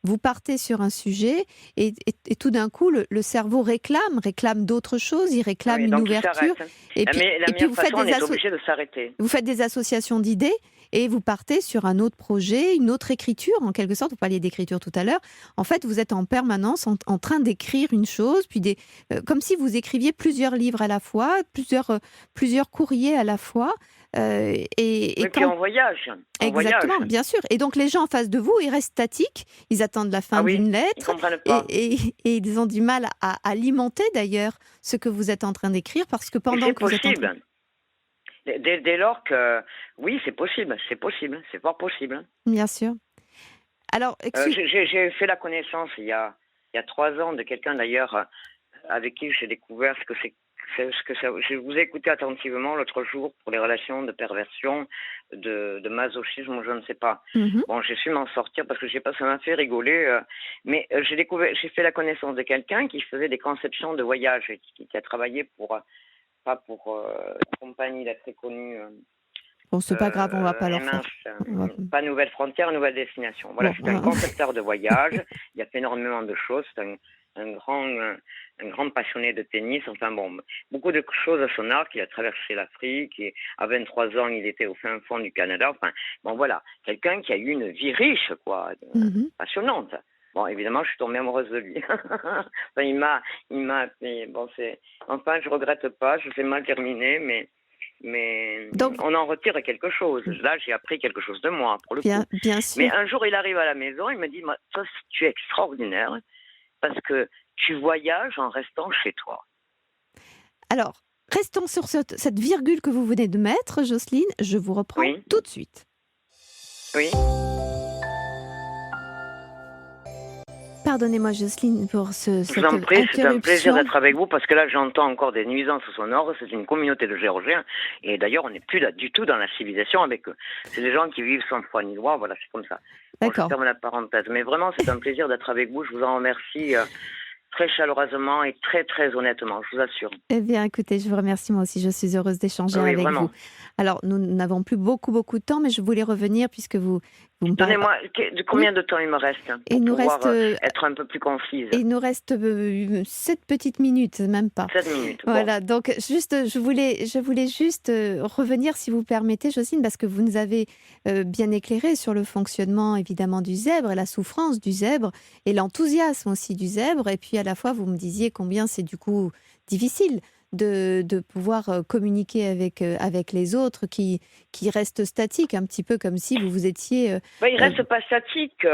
vous partez sur un sujet et tout d'un coup, le cerveau réclame d'autres choses, il réclame une ouverture. Et puis vous faites on est obligé de s'arrêter. Vous faites des associations d'idées. Et vous partez sur un autre projet, une autre écriture, en quelque sorte. Vous parliez d'écriture tout à l'heure. En fait, vous êtes en permanence en train d'écrire une chose, puis comme si vous écriviez plusieurs livres à la fois, plusieurs courriers à la fois. Puis on voyage. Exactement, bien sûr. Et donc, les gens en face de vous, ils restent statiques. Ils attendent la fin d'une lettre. Et ils ont du mal à alimenter, d'ailleurs, ce que vous êtes en train d'écrire, parce que pendant que vous êtes en train... Dès lors que, oui, c'est possible, c'est fort possible. Bien sûr. Alors, j'ai fait la connaissance il y a 3 ans de quelqu'un d'ailleurs avec qui j'ai découvert ce que ça. Je vous ai écouté attentivement l'autre jour pour les relations de perversion, de masochisme, je ne sais pas. Bon, j'ai su m'en sortir parce que ça m'a fait rigoler. Mais j'ai fait la connaissance de quelqu'un qui faisait des conceptions de voyage et qui a travaillé pas pour une compagnie là, très connue. Bon, c'est pas grave, on va pas leur faire. Pas Nouvelle Frontière, Nouvelle Destination. Voilà, c'est un concepteur de voyage. Il a fait énormément de choses. C'est un grand passionné de tennis. Enfin bon, beaucoup de choses à son arc. Il a traversé l'Afrique. Et à 23 ans, il était au fin fond du Canada. Enfin, bon voilà, quelqu'un qui a eu une vie riche, quoi, passionnante. Bon, évidemment, je suis tombée amoureuse de lui. Enfin, il m'a fait, enfin, je regrette pas, je fais mal terminer, mais donc, on en retire quelque chose. Là, j'ai appris quelque chose de moi, pour le coup. Bien sûr. Mais un jour, il arrive à la maison, il me dit, toi, tu es extraordinaire, parce que tu voyages en restant chez toi. Alors, restons sur cette virgule que vous venez de mettre, Jocelyne. Je vous reprends tout de suite. Oui. Pardonnez-moi, Jocelyne, pour cette Je vous en prie, c'est un plaisir interruption. d'être avec vous parce que là, j'entends encore des nuisances sonores. C'est une communauté de Géorgiens et d'ailleurs, on n'est plus là du tout dans la civilisation avec eux. C'est des gens qui vivent sans foi ni loi. Voilà, c'est comme ça. D'accord. Je ferme la parenthèse. Mais vraiment, c'est un plaisir d'être avec vous. Je vous en remercie très chaleureusement et très, très honnêtement, je vous assure. Eh bien, écoutez, je vous remercie moi aussi. Je suis heureuse d'échanger avec vraiment. vous. Alors, nous n'avons plus beaucoup de temps, mais je voulais revenir puisque vous me parlez... Donnez-moi, combien de temps il me reste pour il nous pouvoir reste, être un peu plus concise. Il nous reste 7 petites minutes, même pas. 7 minutes. Voilà, donc juste, je voulais juste revenir, si vous permettez, Jocelyne, parce que vous nous avez bien éclairé sur le fonctionnement, évidemment, du zèbre et la souffrance du zèbre et l'enthousiasme aussi du zèbre. Et puis, à la fois, vous me disiez combien c'est du coup difficile de pouvoir communiquer avec les autres qui restent statiques, un petit peu comme si vous étiez... il reste pas statique.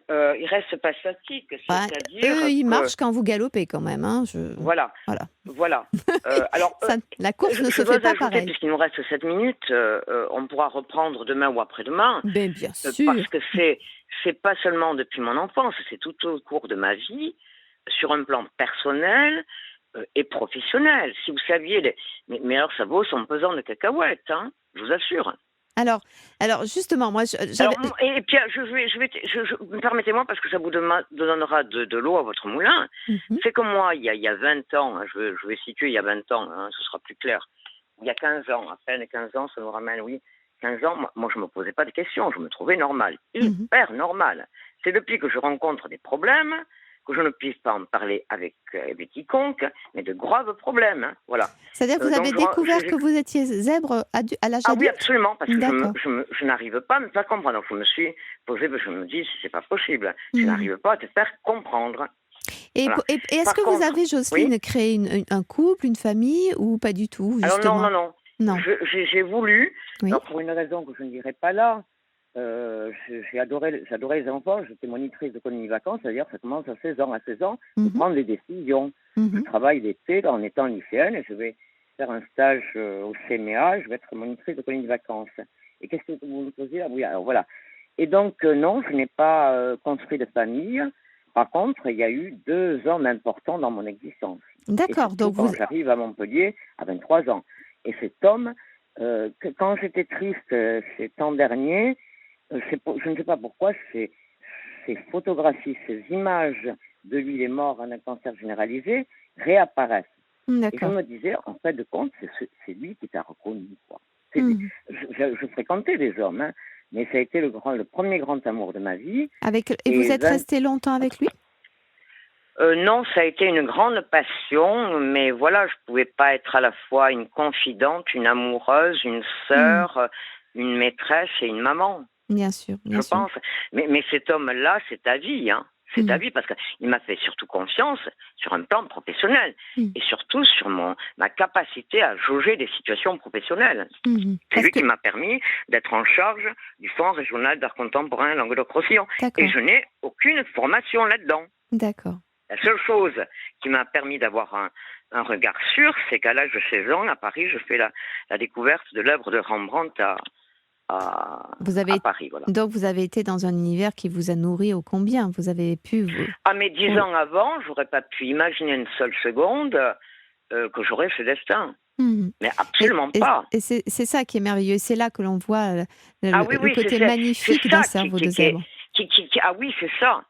Il reste pas statique. C'est-à-dire eux, ils marchent quand vous galopez quand même. Hein, Voilà. Alors, la course ne se fait pas pareil. Puisqu'il nous reste 7 minutes, on pourra reprendre demain ou après-demain. Ben, bien sûr. Parce que c'est pas seulement depuis mon enfance, c'est tout au cours de ma vie, sur un plan personnel et professionnel. Si vous saviez, mais alors ça vaut son pesant de cacahuètes, hein, je vous assure. Alors justement, moi, et puis permettez-moi parce que ça vous donnera de l'eau à votre moulin. C'est que moi, il y a 20 ans, hein, je vais situer il y a 20 ans, hein, ce sera plus clair. Il y a 15 ans, à peine 15 ans, ça nous ramène, 15 ans, moi je me posais pas de questions, je me trouvais normal, hyper normal. C'est depuis que je rencontre des problèmes que je ne puisse pas en parler avec quiconque, mais de graves problèmes. Hein, voilà. C'est-à-dire que vous avez découvert que vous étiez zèbre à l'âge adulte ? Ah oui, absolument, parce que je n'arrive pas à me faire comprendre. Donc je me suis posé, je me dis, c'est pas possible. Je n'arrive pas à te faire comprendre. Et est-ce que vous avez, Jocelyne, créé un couple, une famille, ou pas du tout, justement ? Alors non. J'ai voulu, alors pour une raison que je ne dirai pas là, j'adorais les enfants, j'étais monitrice de colonie vacances, c'est-à-dire ça commence à 16 ans. À 16 ans, je prends des décisions. Je travaille l'été en étant lycéenne et je vais faire un stage au CMA, je vais être monitrice de colonie de vacances. Et qu'est-ce que vous me posez là? Oui, alors voilà. Et donc, non, je n'ai pas construit de famille. Par contre, il y a eu 2 hommes importants dans mon existence. D'accord. Donc quand j'arrive à Montpellier à 23 ans. Et cet homme, quand j'étais triste ces temps derniers, je ne sais pas pourquoi, ces photographies, ces images de lui, il est mort d'un cancer généralisé, réapparaissent. Et je me disais, en fait de compte, c'est lui qui t'a reconnu, quoi. Je fréquentais des hommes, hein, mais ça a été le premier grand amour de ma vie. Et vous êtes resté longtemps avec lui? Non, ça a été une grande passion, mais voilà, je pouvais pas être à la fois une confidente, une amoureuse, une sœur, une maîtresse et une maman. Bien sûr, je pense. Mais cet homme-là, c'est ta vie, hein. C'est ta vie, parce qu'il m'a fait surtout confiance sur un plan professionnel et surtout sur ma capacité à jauger des situations professionnelles. C'est lui qui m'a permis d'être en charge du Fonds régional d'art contemporain Languedoc-Roussillon. Et je n'ai aucune formation là-dedans. D'accord. La seule chose qui m'a permis d'avoir un regard sûr, c'est qu'à l'âge de 16 ans, à Paris, je fais la découverte de l'œuvre de Rembrandt à Paris. Voilà. Donc vous avez été dans un univers qui vous a nourri ô combien. Vous avez pu... mais 10 ans avant, j'aurais pas pu imaginer une seule seconde que j'aurais ce destin. Mais absolument pas. Et c'est ça qui est merveilleux. C'est là que l'on voit le côté magnifique d'un cerveau de zèbre. Ah oui, c'est ça.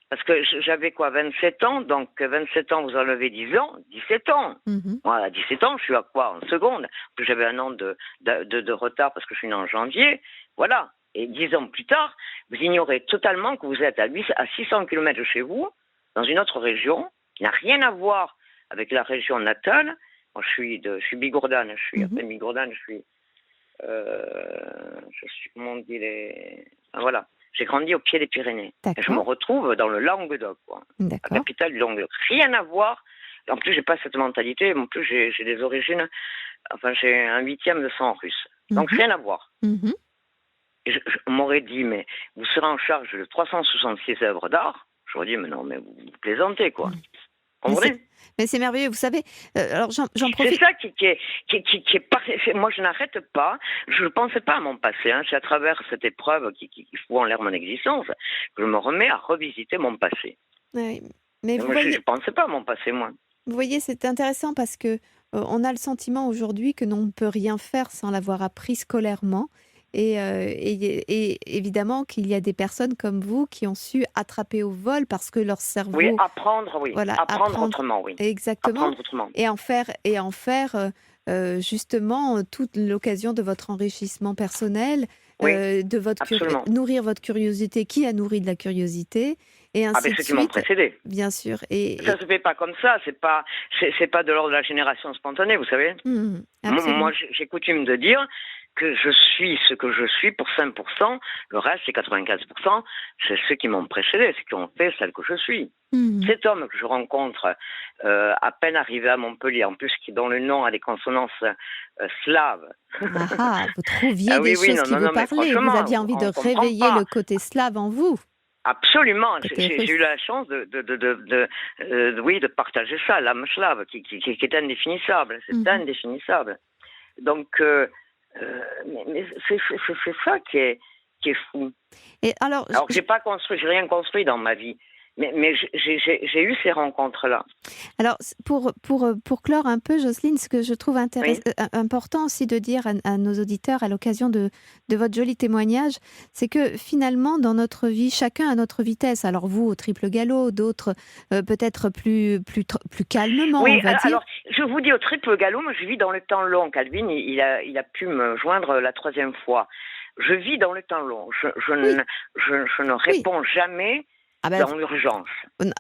Parce que j'avais 27 ans, donc 27 ans, vous enlevez 10 ans, 17 ans. Voilà, 17 ans, je suis à quoi? En seconde. J'avais un an de retard parce que je suis né en janvier. Voilà. Et 10 ans plus tard, vous ignorez totalement que vous êtes à 600 km de chez vous, dans une autre région, qui n'a rien à voir avec la région natale. Moi, je suis bigourdane, après bigourdane, je suis, comment on dit voilà. J'ai grandi au pied des Pyrénées. Et je me retrouve dans le Languedoc, quoi. La capitale du Languedoc. Rien à voir. En plus, j'ai pas cette mentalité. En plus, j'ai des origines. Enfin, j'ai un 8e de sang russe. Donc, rien à voir. Et on m'aurait dit, mais vous serez en charge de 366 œuvres d'art. J'aurais dit, mais non, mais vous plaisantez, quoi. Mais c'est merveilleux, vous savez. Alors j'en profite. C'est ça qui est parfait. Moi, je n'arrête pas. Je ne pensais pas à mon passé. Hein. C'est à travers cette épreuve qui fout en l'air mon existence que je me remets à revisiter mon passé. Oui, mais je ne pensais pas à mon passé, moi. Vous voyez, c'est intéressant parce que on a le sentiment aujourd'hui que l'on ne peut rien faire sans l'avoir appris scolairement. Et évidemment qu'il y a des personnes comme vous qui ont su attraper au vol parce que leur cerveau... Oui, apprendre, oui. Voilà, apprendre autrement, oui. Exactement. Apprendre autrement. Et en faire justement toute l'occasion de votre enrichissement personnel, de votre nourrir votre curiosité, qui a nourri de la curiosité, et ainsi de suite. Ceux qui m'ont précédé. Bien sûr. Ça ne se fait pas comme ça, c'est pas de l'ordre de la génération spontanée, vous savez. Moi, j'ai coutume de dire que je suis ce que je suis pour 5%, le reste, c'est 95%, c'est ceux qui m'ont précédé, ceux qui ont fait celle que je suis. Cet homme que je rencontre, à peine arrivé à Montpellier, en plus dont le nom a des consonances slaves. Vous trouviez des choses qui vous parlaient, vous aviez envie de réveiller le côté slave en vous. Absolument, j'ai eu la chance de partager ça, l'âme slave, qui est indéfinissable, c'est indéfinissable. Donc, mais c'est ça qui est fou. Et alors j'ai rien construit dans ma vie. Mais j'ai eu ces rencontres-là. Alors, pour clore un peu, Jocelyne, ce que je trouve important aussi de dire à nos auditeurs à l'occasion de votre joli témoignage, c'est que finalement, dans notre vie, chacun à notre vitesse. Alors vous, au triple galop, d'autres peut-être plus calmement, on va dire. Alors, je vous dis au triple galop, moi je vis dans le temps long. Calvin, il a pu me joindre la 3e fois. Je vis dans le temps long. Je ne réponds jamais dans l'urgence.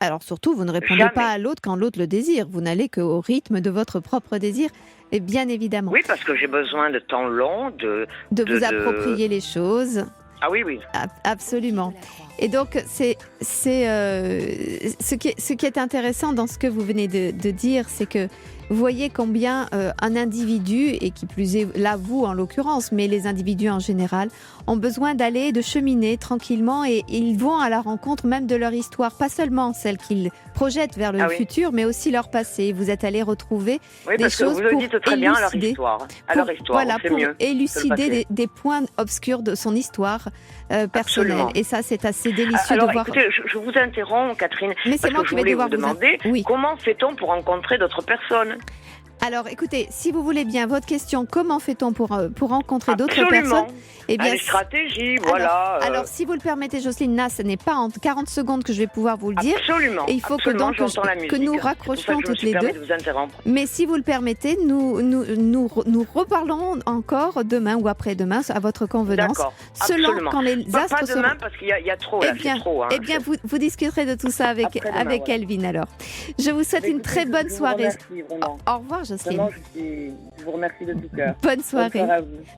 Alors surtout, vous ne répondez pas à l'autre quand l'autre le désire. Vous n'allez qu'au rythme de votre propre désir, et bien évidemment. Oui, parce que j'ai besoin de temps long, de vous approprier les choses. Ah oui, oui. Absolument. Et donc, c'est ce qui est intéressant dans ce que vous venez de dire, c'est que vous voyez combien un individu, et qui plus est là vous en l'occurrence, mais les individus en général, ont besoin d'aller, de cheminer tranquillement et ils vont à la rencontre même de leur histoire, pas seulement celle qu'ils projettent vers le futur, mais aussi leur passé. Vous êtes allés retrouver des choses vous le dites très bien, leur histoire. Leur histoire, voilà, c'est pour mieux élucider des points obscurs de son histoire personnelle. Absolument. Et ça, c'est assez délicieux Alors, de voir. écoutez, je vous interromps, Catherine, Mais c'est moi qui vais devoir vous demander comment fait-on pour rencontrer d'autres personnes? Alors, écoutez, si vous voulez bien, votre question, comment fait-on pour rencontrer d'autres personnes? Eh bien, les stratégies, voilà. Alors, si vous le permettez, Jocelyne, là, ce n'est pas en 40 secondes que je vais pouvoir vous le dire. Absolument. Et il faut que nous raccrochions toutes les deux. De vous interrompre. Mais si vous le permettez, nous reparlerons encore demain ou après-demain à votre convenance. D'accord. Selon quand les astres pas demain parce qu'il y a trop là. C'est trop. Eh bien, vous discuterez de tout ça avec Elvin alors. Je vous souhaite une très bonne soirée. Au revoir, Jocelyne. Je vous remercie de tout cœur. Bonne soirée. Bonne soirée à vous.